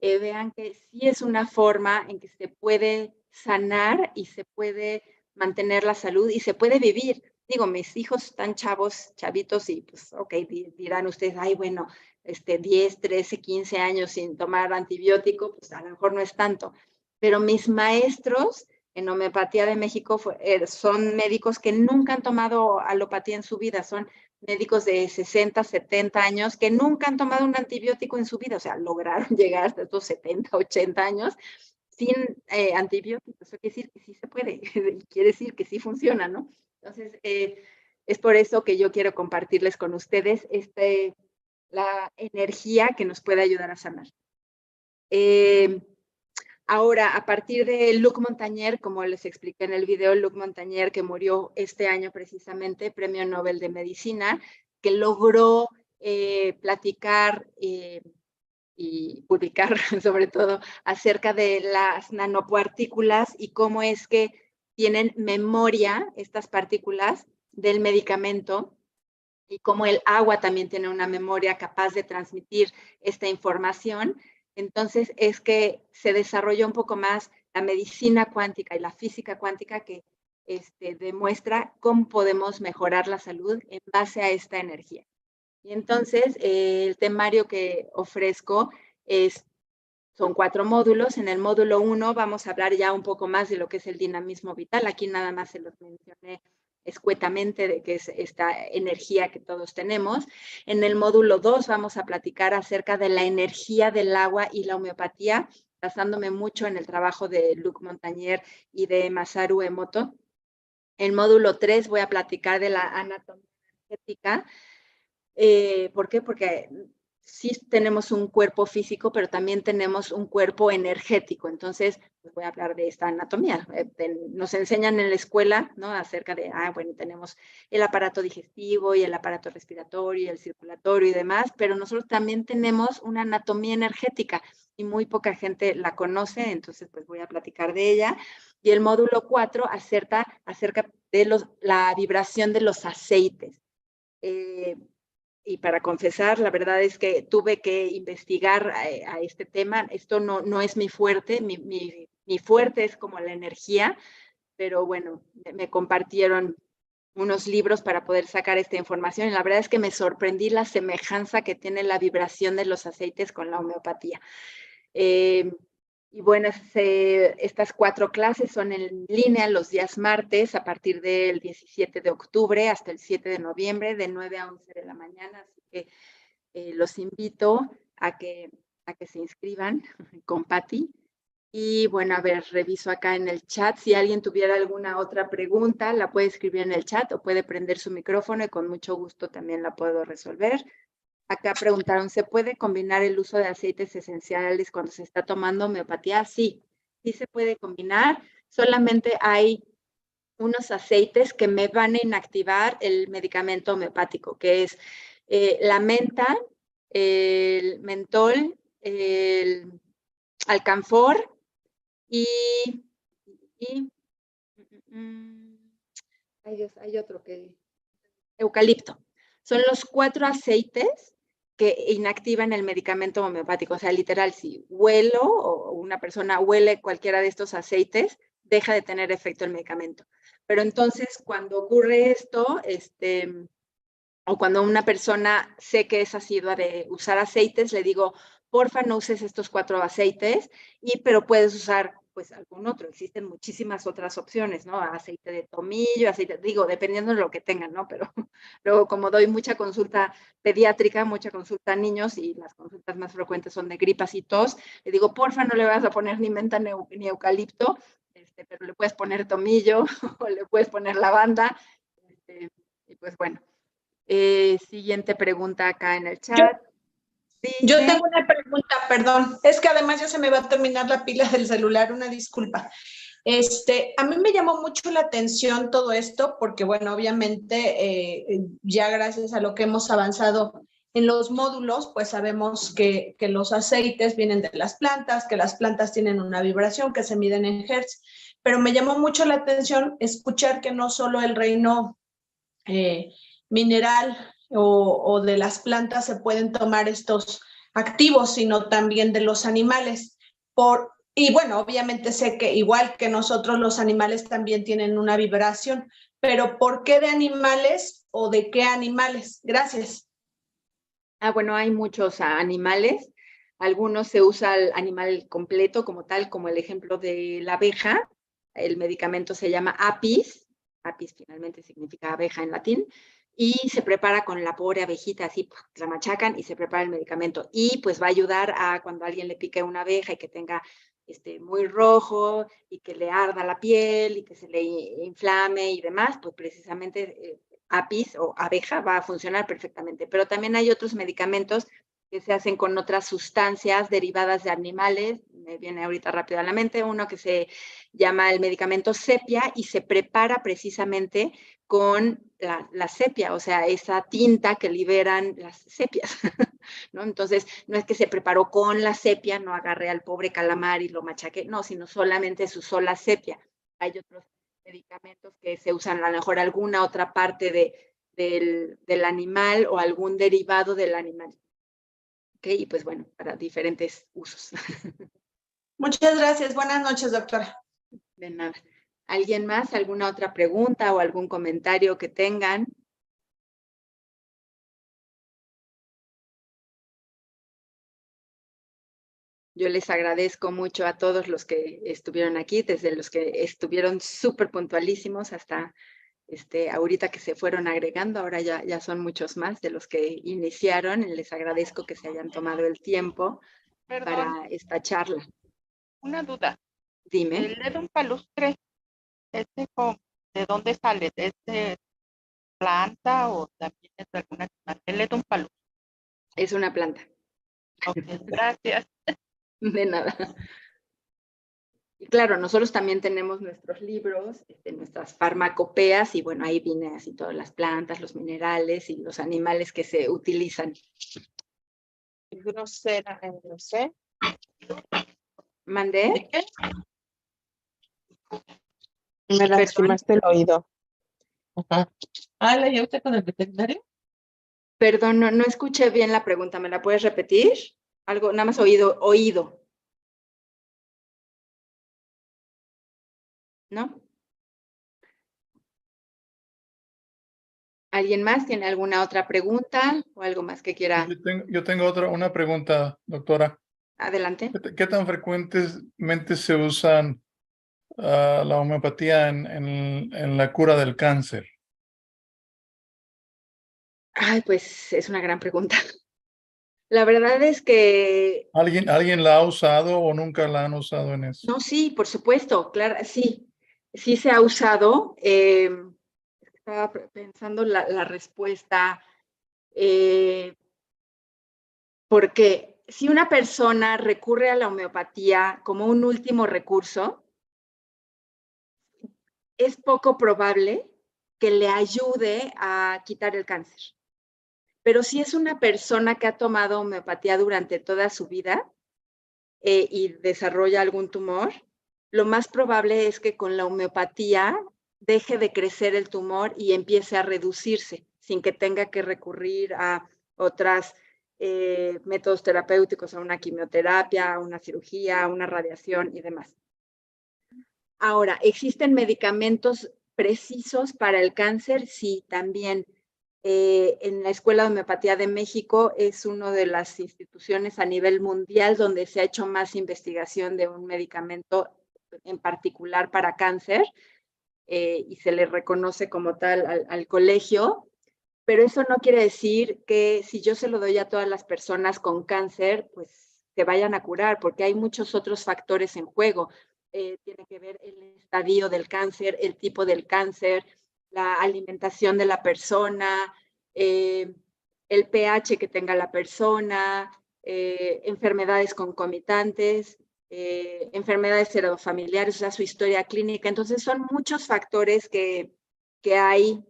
vean que sí es una forma en que se puede sanar y se puede mantener la salud y se puede vivir. Digo, mis hijos están chavitos y pues, ok, dirán ustedes, ay, bueno, 10, 13, 15 años sin tomar antibiótico, pues a lo mejor no es tanto. Pero mis maestros en homeopatía de México son médicos que nunca han tomado alopatía en su vida, son médicos de 60, 70 años que nunca han tomado un antibiótico en su vida, o sea, lograron llegar hasta estos 70, 80 años sin antibióticos. Eso quiere decir que sí se puede, quiere decir que sí funciona, ¿no? Entonces, es por eso que yo quiero compartirles con ustedes la energía que nos puede ayudar a sanar. Ahora, a partir de Luc Montagnier, como les expliqué en el video, Luc Montagnier, que murió este año precisamente, Premio Nobel de Medicina, que logró platicar y publicar, sobre todo, acerca de las nanopartículas y cómo es que tienen memoria estas partículas del medicamento y cómo el agua también tiene una memoria capaz de transmitir esta información. Entonces es que se desarrolló un poco más la medicina cuántica y la física cuántica que demuestra cómo podemos mejorar la salud en base a esta energía. Y entonces el temario que ofrezco son 4 módulos. En el módulo 1 vamos a hablar ya un poco más de lo que es el dinamismo vital. Aquí nada más se los mencioné escuetamente de qué es esta energía que todos tenemos. En el módulo 2 vamos a platicar acerca de la energía del agua y la homeopatía, basándome mucho en el trabajo de Luc Montagnier y de Masaru Emoto. En módulo 3 voy a platicar de la anatomía energética. ¿Por qué? Porque sí tenemos un cuerpo físico, pero también tenemos un cuerpo energético. Entonces, pues voy a hablar de esta anatomía. Nos enseñan en la escuela, ¿no? Acerca de, bueno, tenemos el aparato digestivo y el aparato respiratorio y el circulatorio y demás, pero nosotros también tenemos una anatomía energética. y muy poca gente la conoce, entonces pues voy a platicar de ella. Y el módulo 4 acerca de la vibración de los aceites. Y para confesar, la verdad es que tuve que investigar a este tema. Esto no es mi fuerte, mi fuerte es como la energía, pero bueno, me compartieron unos libros para poder sacar esta información y la verdad es que me sorprendí la semejanza que tiene la vibración de los aceites con la homeopatía. Y bueno, estas 4 clases son en línea los días martes a partir del 17 de octubre hasta el 7 de noviembre de 9 a 11 de la mañana, así que los invito a que se inscriban con Patti. Y bueno, a ver, reviso acá en el chat. Si alguien tuviera alguna otra pregunta, la puede escribir en el chat o puede prender su micrófono y con mucho gusto también la puedo resolver. Acá preguntaron, ¿se puede combinar el uso de aceites esenciales cuando se está tomando homeopatía? Sí, sí se puede combinar. Solamente hay unos aceites que me van a inactivar el medicamento homeopático, que es la menta, el mentol, el alcanfor y ay Dios, hay otro que eucalipto. Son los 4 aceites que inactivan el medicamento homeopático. O sea, literal, si huelo o una persona huele cualquiera de estos aceites, deja de tener efecto el medicamento. Pero entonces, cuando ocurre esto, o cuando una persona sé que es asidua de usar aceites, le digo, porfa, no uses estos 4 aceites, pero puedes usar pues algún otro. Existen muchísimas otras opciones, ¿no? Aceite de tomillo, digo, dependiendo de lo que tengan, ¿no? Pero luego como doy mucha consulta pediátrica, mucha consulta a niños y las consultas más frecuentes son de gripas y tos, le digo, porfa, no le vas a poner ni menta ni eucalipto, pero le puedes poner tomillo o le puedes poner lavanda, y pues bueno. Siguiente pregunta acá en el chat. Yo tengo una pregunta, perdón. Es que además ya se me va a terminar la pila del celular, una disculpa. A mí me llamó mucho la atención todo esto porque, bueno, obviamente ya gracias a lo que hemos avanzado en los módulos, pues sabemos que los aceites vienen de las plantas, que las plantas tienen una vibración que se miden en hertz, pero me llamó mucho la atención escuchar que no solo el reino mineral o de las plantas se pueden tomar estos activos, sino también de los animales. Y bueno, obviamente sé que igual que nosotros los animales también tienen una vibración, pero ¿por qué de animales o de qué animales? Gracias. Bueno, hay muchos animales. Algunos se usa el animal completo como tal, como el ejemplo de la abeja. El medicamento se llama apis. Apis finalmente significa abeja en latín. Y se prepara con la pobre abejita, así la machacan y se prepara el medicamento. Y pues va a ayudar a cuando a alguien le pique una abeja y que tenga muy rojo y que le arda la piel y que se le inflame y demás, pues precisamente apis o abeja va a funcionar perfectamente. Pero también hay otros medicamentos que se hacen con otras sustancias derivadas de animales. Me viene ahorita rápido a la mente uno que se llama el medicamento sepia y se prepara precisamente con la sepia, o sea, esa tinta que liberan las sepias, ¿no? Entonces, no es que se preparó con la sepia, no agarré al pobre calamar y lo machaqué, no, sino solamente se usó la sepia. Hay otros medicamentos que se usan a lo mejor alguna otra parte del animal o algún derivado del animal. ¿Ok? Y pues bueno, para diferentes usos. Muchas gracias. Buenas noches, doctora. De nada. ¿Alguien más? ¿Alguna otra pregunta o algún comentario que tengan? Yo les agradezco mucho a todos los que estuvieron aquí, desde los que estuvieron súper puntualísimos hasta ahorita que se fueron agregando, ahora ya son muchos más de los que iniciaron. Les agradezco que se hayan tomado el tiempo para esta charla. Una duda. Dime. El Ledum palustre, ¿de dónde sale? ¿Es de planta o también es de alguna animal? El Ledum palustre. Es una planta. Ok, gracias. De nada. Y claro, nosotros también tenemos nuestros libros, nuestras farmacopeas, y bueno, ahí vienen así todas las plantas, los minerales y los animales que se utilizan. Grosera, no sé. ¿Mandé? Me lastimaste el oído. Ajá. ¿La lleva usted con el veterinario? Perdón, no escuché bien la pregunta. ¿Me la puedes repetir? Algo, nada más oído. ¿No? ¿Alguien más tiene alguna otra pregunta o algo más que quiera? Yo tengo una pregunta, doctora. Adelante. ¿Qué tan frecuentemente se usan la homeopatía en la cura del cáncer? Ay, pues es una gran pregunta. La verdad es que... ¿Alguien la ha usado o nunca la han usado en eso? No, sí, por supuesto, claro, sí. Sí se ha usado. Estaba pensando la respuesta. Porque si una persona recurre a la homeopatía como un último recurso, es poco probable que le ayude a quitar el cáncer. Pero si es una persona que ha tomado homeopatía durante toda su vida y desarrolla algún tumor, lo más probable es que con la homeopatía deje de crecer el tumor y empiece a reducirse sin que tenga que recurrir a otras métodos terapéuticos, a una quimioterapia, a una cirugía, a una radiación y demás. Ahora, ¿existen medicamentos precisos para el cáncer? Sí, también. En la Escuela de Homeopatía de México es una de las instituciones a nivel mundial donde se ha hecho más investigación de un medicamento en particular para cáncer y se le reconoce como tal al colegio, pero eso no quiere decir que si yo se lo doy a todas las personas con cáncer, pues se vayan a curar, porque hay muchos otros factores en juego. Tiene que ver el estadio del cáncer, el tipo del cáncer, la alimentación de la persona, el pH que tenga la persona, enfermedades concomitantes, enfermedades heredofamiliares, o sea, su historia clínica. Entonces, son muchos factores que hay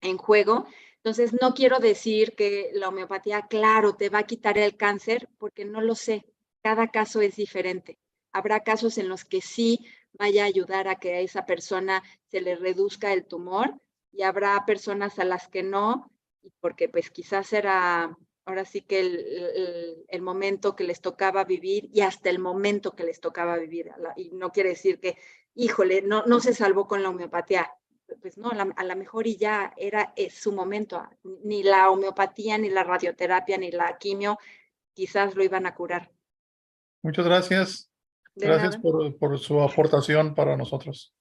en juego. Entonces, no quiero decir que la homeopatía, claro, te va a quitar el cáncer, porque no lo sé. Cada caso es diferente. Habrá casos en los que sí vaya a ayudar a que a esa persona se le reduzca el tumor y habrá personas a las que no, porque pues quizás era ahora sí que el momento que les tocaba vivir y hasta el momento que les tocaba vivir. Y no quiere decir que, híjole, no se salvó con la homeopatía. Pues no, a lo mejor y ya era su momento. Ni la homeopatía, ni la radioterapia, ni la quimio quizás lo iban a curar. Muchas gracias. Gracias por su aportación para nosotros.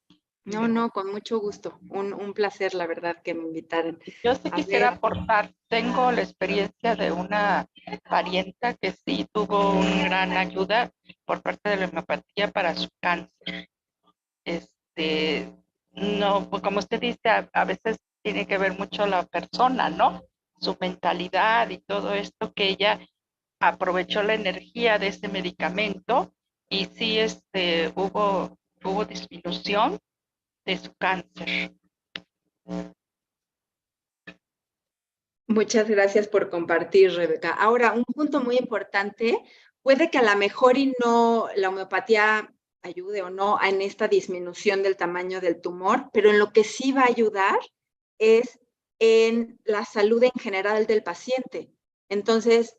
No, con mucho gusto. Un placer, la verdad, que me invitaran. Yo sí quisiera aportar, tengo la experiencia de una parienta que sí tuvo una gran ayuda por parte de la homeopatía para su cáncer. No, pues como usted dice, a veces tiene que ver mucho la persona, ¿no? Su mentalidad y todo esto, que ella aprovechó la energía de ese medicamento y sí hubo disminución de su cáncer. Muchas gracias por compartir, Rebeca. Ahora, un punto muy importante, puede que a lo mejor y no la homeopatía ayude o no en esta disminución del tamaño del tumor, pero en lo que sí va a ayudar es en la salud en general del paciente. Entonces,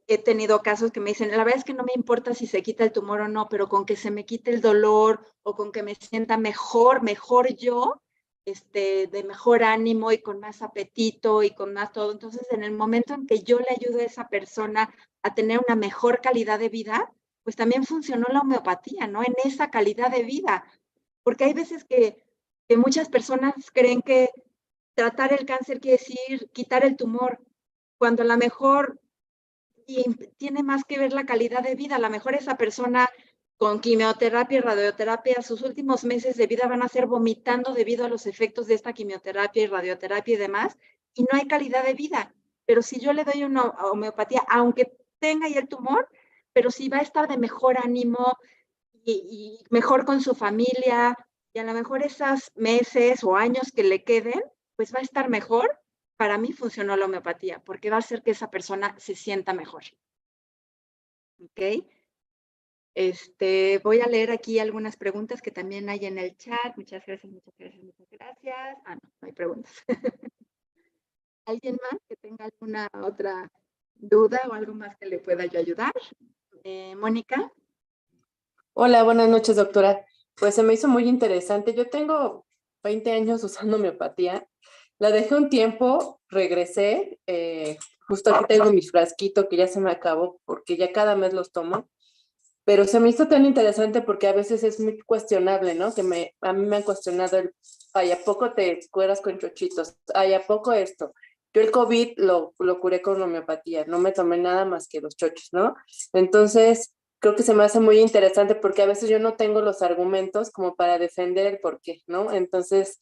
he tenido casos que me dicen, la verdad es que no me importa si se quita el tumor o no, pero con que se me quite el dolor o con que me sienta mejor yo, de mejor ánimo y con más apetito y con más todo. Entonces, en el momento en que yo le ayudo a esa persona a tener una mejor calidad de vida, pues también funcionó la homeopatía, ¿no? En esa calidad de vida. Porque hay veces que muchas personas creen que tratar el cáncer quiere decir quitar el tumor, cuando a lo mejor tiene más que ver la calidad de vida. A lo mejor esa persona con quimioterapia y radioterapia, sus últimos meses de vida van a ser vomitando debido a los efectos de esta quimioterapia y radioterapia y demás, y no hay calidad de vida. Pero si yo le doy una homeopatía, aunque tenga ya el tumor, pero si va a estar de mejor ánimo y mejor con su familia, y a lo mejor esos meses o años que le queden, pues va a estar mejor. Para mí funcionó la homeopatía, porque va a hacer que esa persona se sienta mejor. ¿Ok? Voy a leer aquí algunas preguntas que también hay en el chat. Muchas gracias, muchas gracias, muchas gracias. Ah, no hay preguntas. ¿Alguien más que tenga alguna otra duda o algo más que le pueda yo ayudar? Mónica. Hola, buenas noches, doctora. Pues se me hizo muy interesante. Yo tengo 20 años usando homeopatía. La dejé un tiempo, regresé. Justo aquí tengo mi frasquito que ya se me acabó porque ya cada mes los tomo. Pero se me hizo tan interesante porque a veces es muy cuestionable, ¿no? A mí me han cuestionado ay, ¿a poco te curas con chochitos? Ay, ¿a poco esto? Yo el COVID lo curé con homeopatía, no me tomé nada más que los chochos, ¿no? Entonces, creo que se me hace muy interesante porque a veces yo no tengo los argumentos como para defender el porqué, ¿no? Entonces,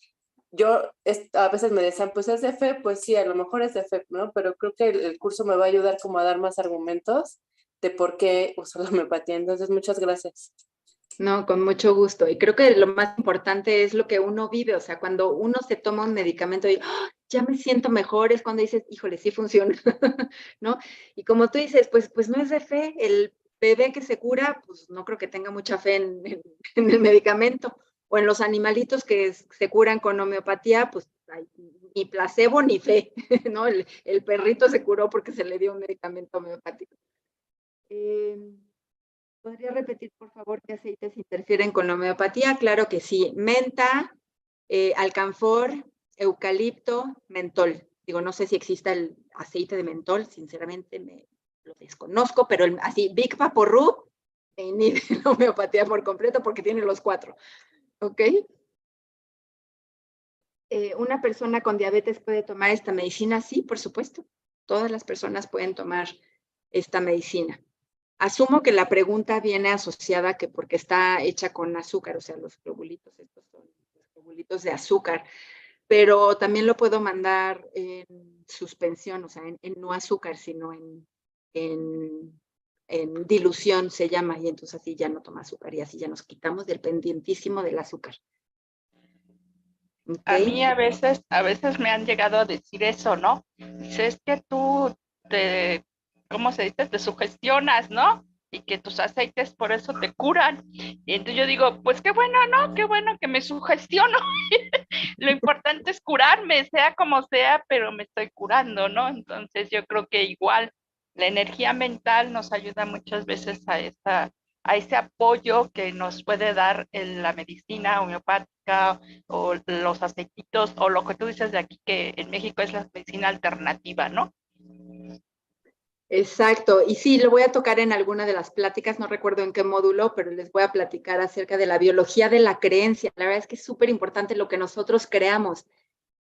a veces me decían, pues es de fe, pues sí, a lo mejor es de fe, ¿no? Pero creo que el curso me va a ayudar como a dar más argumentos de por qué uso la homeopatía. Entonces, muchas gracias. No, con mucho gusto. Y creo que lo más importante es lo que uno vive. O sea, cuando uno se toma un medicamento y ¡oh, ya me siento mejor, es cuando dices, híjole, sí funciona, ¿no? Y como tú dices, pues no es de fe. El bebé que se cura, pues no creo que tenga mucha fe en el medicamento. O en los animalitos que se curan con homeopatía, pues ni placebo ni fe, ¿no? El perrito se curó porque se le dio un medicamento homeopático. ¿Podría repetir, por favor, qué aceites interfieren con la homeopatía? Claro que sí. Menta, alcanfor, eucalipto, mentol. Digo, no sé si exista el aceite de mentol, sinceramente lo desconozco, pero así, Big Vaporub inhibe la homeopatía por completo porque tiene los 4. ¿Ok? ¿Una persona con diabetes puede tomar esta medicina? Sí, por supuesto. Todas las personas pueden tomar esta medicina. Asumo que la pregunta viene asociada que porque está hecha con azúcar, o sea, los globulitos, estos son los globulitos de azúcar, pero también lo puedo mandar en suspensión, o sea, en no azúcar, sino en dilución se llama, y entonces así ya no toma azúcar y así ya nos quitamos del pendientísimo del azúcar. A ¿Okay? mí a veces me han llegado a decir eso, ¿no? Dice, es que tú ¿cómo se dice? Te sugestionas, ¿no? Y que tus aceites por eso te curan. Y entonces yo digo, pues qué bueno, ¿no? Qué bueno que me sugestiono. Lo importante es curarme, sea como sea, pero me estoy curando, ¿no? Entonces yo creo que igual la energía mental nos ayuda muchas veces a ese apoyo que nos puede dar la medicina homeopática o los aceititos o lo que tú dices de aquí que en México es la medicina alternativa, ¿no? Exacto, y sí, lo voy a tocar en alguna de las pláticas, no recuerdo en qué módulo, pero les voy a platicar acerca de la biología de la creencia. La verdad es que es súper importante lo que nosotros creamos.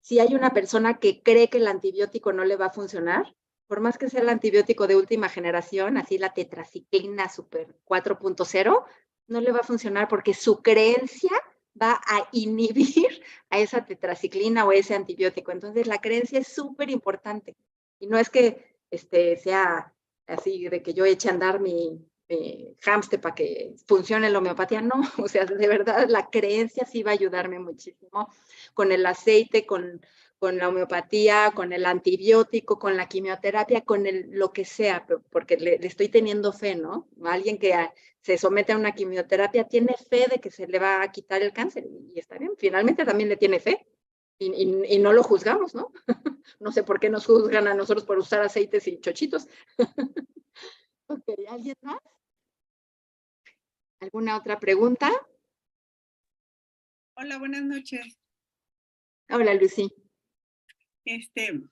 Si hay una persona que cree que el antibiótico no le va a funcionar, por más que sea el antibiótico de última generación, así la tetraciclina super 4.0, no le va a funcionar porque su creencia va a inhibir a esa tetraciclina o ese antibiótico. Entonces, la creencia es súper importante. Y no es que sea así de que yo eche a andar mi hámster para que funcione la homeopatía, no, o sea, de verdad la creencia sí va a ayudarme muchísimo con el aceite, con la homeopatía, con el antibiótico, con la quimioterapia, con lo que sea, porque le estoy teniendo fe, ¿no? Alguien que se somete a una quimioterapia tiene fe de que se le va a quitar el cáncer y está bien, finalmente también le tiene fe y no lo juzgamos, ¿no? No sé por qué nos juzgan a nosotros por usar aceites y chochitos. Ok, ¿alguien más? ¿Alguna otra pregunta? Hola, buenas noches. Hola, Lucy.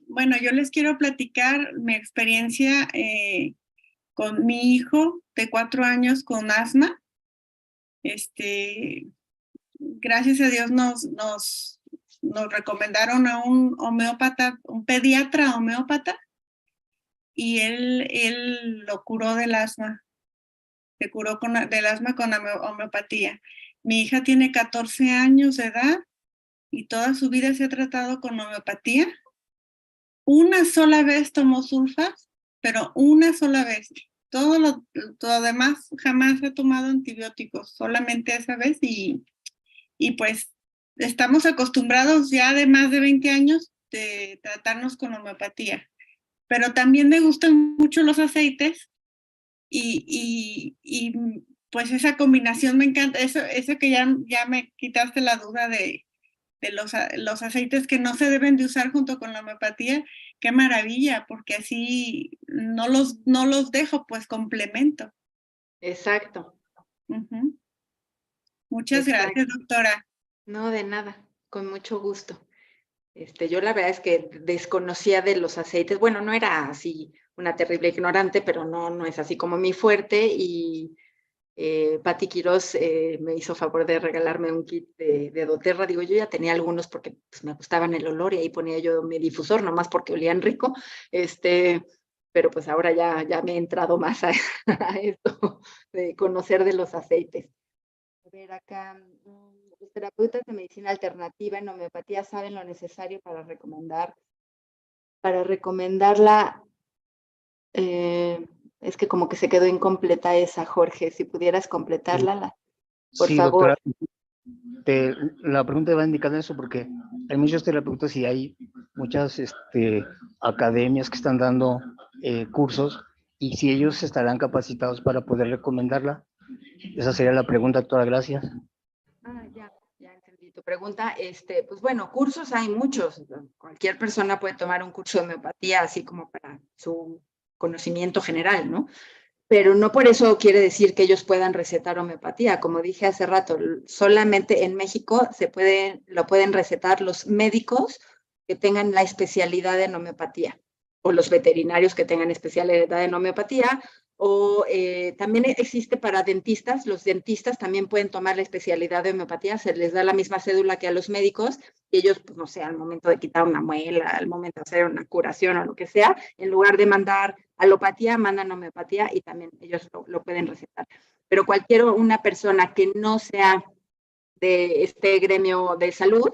Bueno, yo les quiero platicar mi experiencia con mi hijo de 4 años con asma. Gracias a Dios nos recomendaron a un homeópata, un pediatra homeópata, y él lo curó del asma. Se curó del asma con homeopatía. Mi hija tiene 14 años de edad y toda su vida se ha tratado con homeopatía. Una sola vez tomó sulfas, pero una sola vez. Todo lo demás jamás ha tomado antibióticos, solamente esa vez y pues estamos acostumbrados ya de más de 20 años de tratarnos con homeopatía. Pero también me gustan mucho los aceites y pues esa combinación me encanta, eso que ya me quitaste la duda de los aceites que no se deben de usar junto con la homeopatía, qué maravilla, porque así no los dejo, pues complemento. Exacto. Ujú. Muchas Exacto. gracias, doctora. No, de nada, con mucho gusto. Yo la verdad es que desconocía de los aceites. Bueno, no era así una terrible ignorante, pero no es así como mi fuerte. Y Pati Quiroz me hizo favor de regalarme un kit de doTERRA. Digo, yo ya tenía algunos porque pues, me gustaban el olor y ahí ponía yo mi difusor, nomás porque olían rico. Pero pues ahora ya me he entrado más a esto de conocer de los aceites. A ver, acá, los terapeutas de medicina alternativa en homeopatía saben lo necesario para recomendarla. Es que como que se quedó incompleta esa, Jorge. Si pudieras completarla, por Sí, favor. doctora, la pregunta va indicando eso porque hay muchos terapeutas y hay muchas academias que están dando cursos, y si ellos estarán capacitados para poder recomendarla. Esa sería la pregunta, doctora. Gracias. Ya entendí tu pregunta. Pues bueno, cursos hay muchos. Cualquier persona puede tomar un curso de homeopatía así como para su conocimiento general, ¿no? Pero no por eso quiere decir que ellos puedan recetar homeopatía. Como dije hace rato, solamente en México lo pueden recetar los médicos que tengan la especialidad en homeopatía, o los veterinarios que tengan especialidad en homeopatía, o también existe para dentistas. Los dentistas también pueden tomar la especialidad de homeopatía, se les da la misma cédula que a los médicos, y ellos, pues no sé, al momento de quitar una muela, al momento de hacer una curación o lo que sea, en lugar de mandar alopatía, mandan homeopatía y también ellos lo pueden recetar. Pero una persona que no sea de este gremio de salud,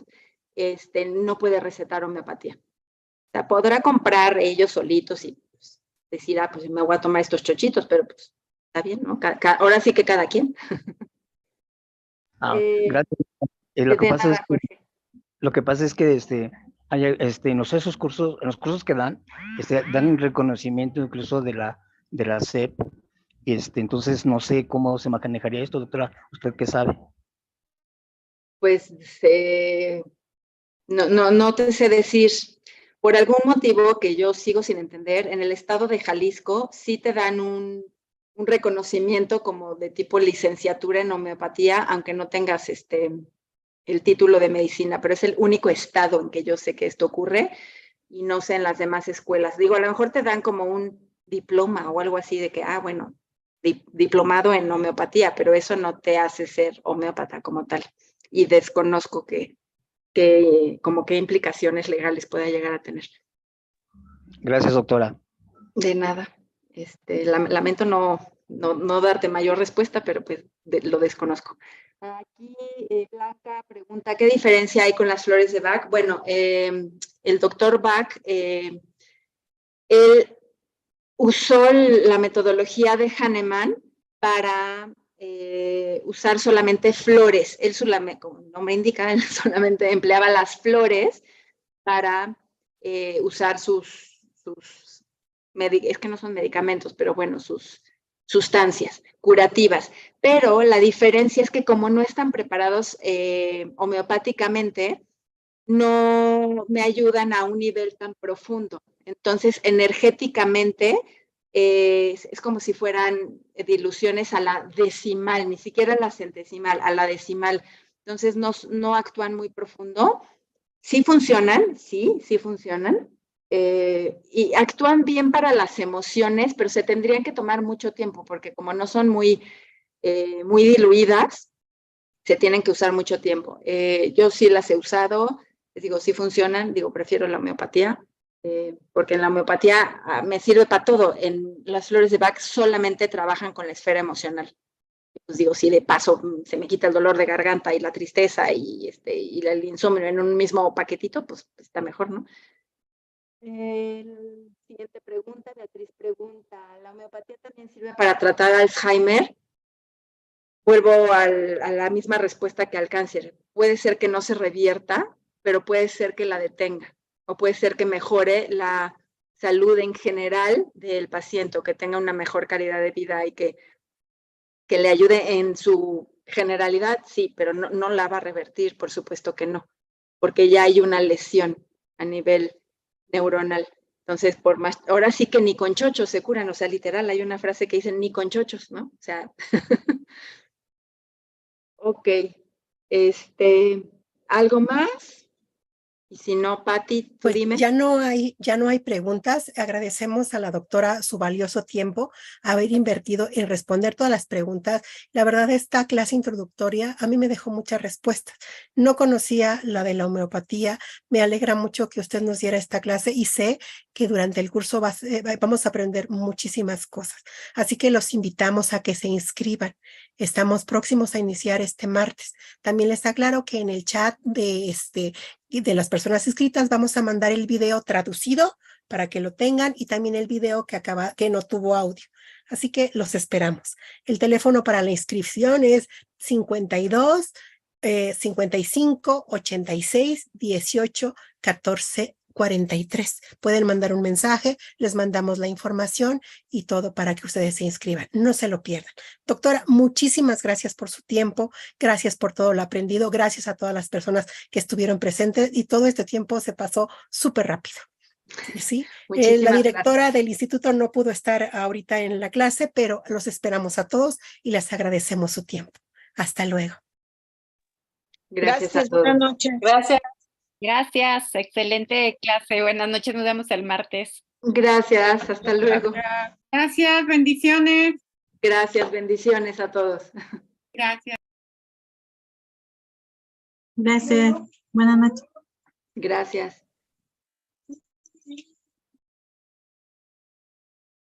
no puede recetar homeopatía. O sea, podrá comprar ellos solitos y pues, decir, pues me voy a tomar estos chochitos, pero pues está bien, ¿no? Ahora sí que cada quien. Gracias. Lo que pasa es que no sé, esos cursos, en los cursos que dan un reconocimiento incluso de la SEP. Entonces no sé cómo se manejaría esto, doctora. ¿Usted qué sabe? Pues no te sé decir. Por algún motivo que yo sigo sin entender, en el estado de Jalisco sí te dan un reconocimiento como de tipo licenciatura en homeopatía, aunque no tengas el título de medicina, pero es el único estado en que yo sé que esto ocurre y no sé en las demás escuelas. Digo, a lo mejor te dan como un diploma o algo así de que, bueno, diplomado en homeopatía, pero eso no te hace ser homeópata como tal. Y desconozco como qué implicaciones legales pueda llegar a tener. Gracias, doctora. De nada. Lamento no darte mayor respuesta, pero pues lo desconozco. Aquí Blanca pregunta, ¿qué diferencia hay con las flores de Bach? Bueno, el doctor Bach, él usó la metodología de Hahnemann para usar solamente flores. Él, como el nombre indica, él solamente empleaba las flores para usar es que no son medicamentos, pero bueno, sus sustancias curativas. Pero la diferencia es que como no están preparados homeopáticamente, no me ayudan a un nivel tan profundo. Entonces, energéticamente, es como si fueran diluciones a la decimal, ni siquiera a la centesimal, a la decimal. Entonces, no actúan muy profundo. Sí funcionan, sí funcionan. Y actúan bien para las emociones, pero se tendrían que tomar mucho tiempo, porque como no son muy diluidas, se tienen que usar mucho tiempo. Yo sí las he usado, les digo, sí funcionan, prefiero la homeopatía, porque en la homeopatía me sirve para todo. En las flores de Bach solamente trabajan con la esfera emocional. Pues digo, si de paso se me quita el dolor de garganta y la tristeza y el insomnio en un mismo paquetito, pues está mejor, ¿no? Siguiente pregunta, Beatriz pregunta, ¿la homeopatía también sirve para tratar Alzheimer? Vuelvo a la misma respuesta que al cáncer. Puede ser que no se revierta, pero puede ser que la detenga, o puede ser que mejore la salud en general del paciente, o que tenga una mejor calidad de vida y que que le ayude en su generalidad, sí, pero no la va a revertir, por supuesto que no, porque ya hay una lesión a nivel neuronal. Entonces, por más, ahora sí que ni con chochos se curan, o sea, literal, hay una frase que dicen ni con chochos, ¿no? O sea, ok, ¿algo más? Y si no, Pati, tú Pues dime. ya no hay preguntas. Agradecemos a la doctora su valioso tiempo, haber invertido en responder todas las preguntas. La verdad, esta clase introductoria a mí me dejó muchas respuestas. No conocía la de la homeopatía. Me alegra mucho que usted nos diera esta clase y sé que durante el curso vamos a aprender muchísimas cosas. Así que los invitamos a que se inscriban. Estamos próximos a iniciar este martes. También les aclaro que en el chat de las personas inscritas vamos a mandar el video traducido para que lo tengan y también el video que no tuvo audio. Así que los esperamos. El teléfono para la inscripción es 52 55 86 18 14 43. Pueden mandar un mensaje, les mandamos la información y todo para que ustedes se inscriban. No se lo pierdan. Doctora, muchísimas gracias por su tiempo, gracias por todo lo aprendido, gracias a todas las personas que estuvieron presentes y todo este tiempo se pasó súper rápido. ¿Sí? La directora del instituto no pudo estar ahorita en la clase, pero los esperamos a todos y les agradecemos su tiempo. Hasta luego. Gracias a todos. Buenas noches. Gracias. Gracias, excelente clase. Buenas noches, nos vemos el martes. Gracias, hasta luego. Gracias, bendiciones. Gracias, bendiciones a todos. Gracias. Gracias. Buenas noches. Gracias.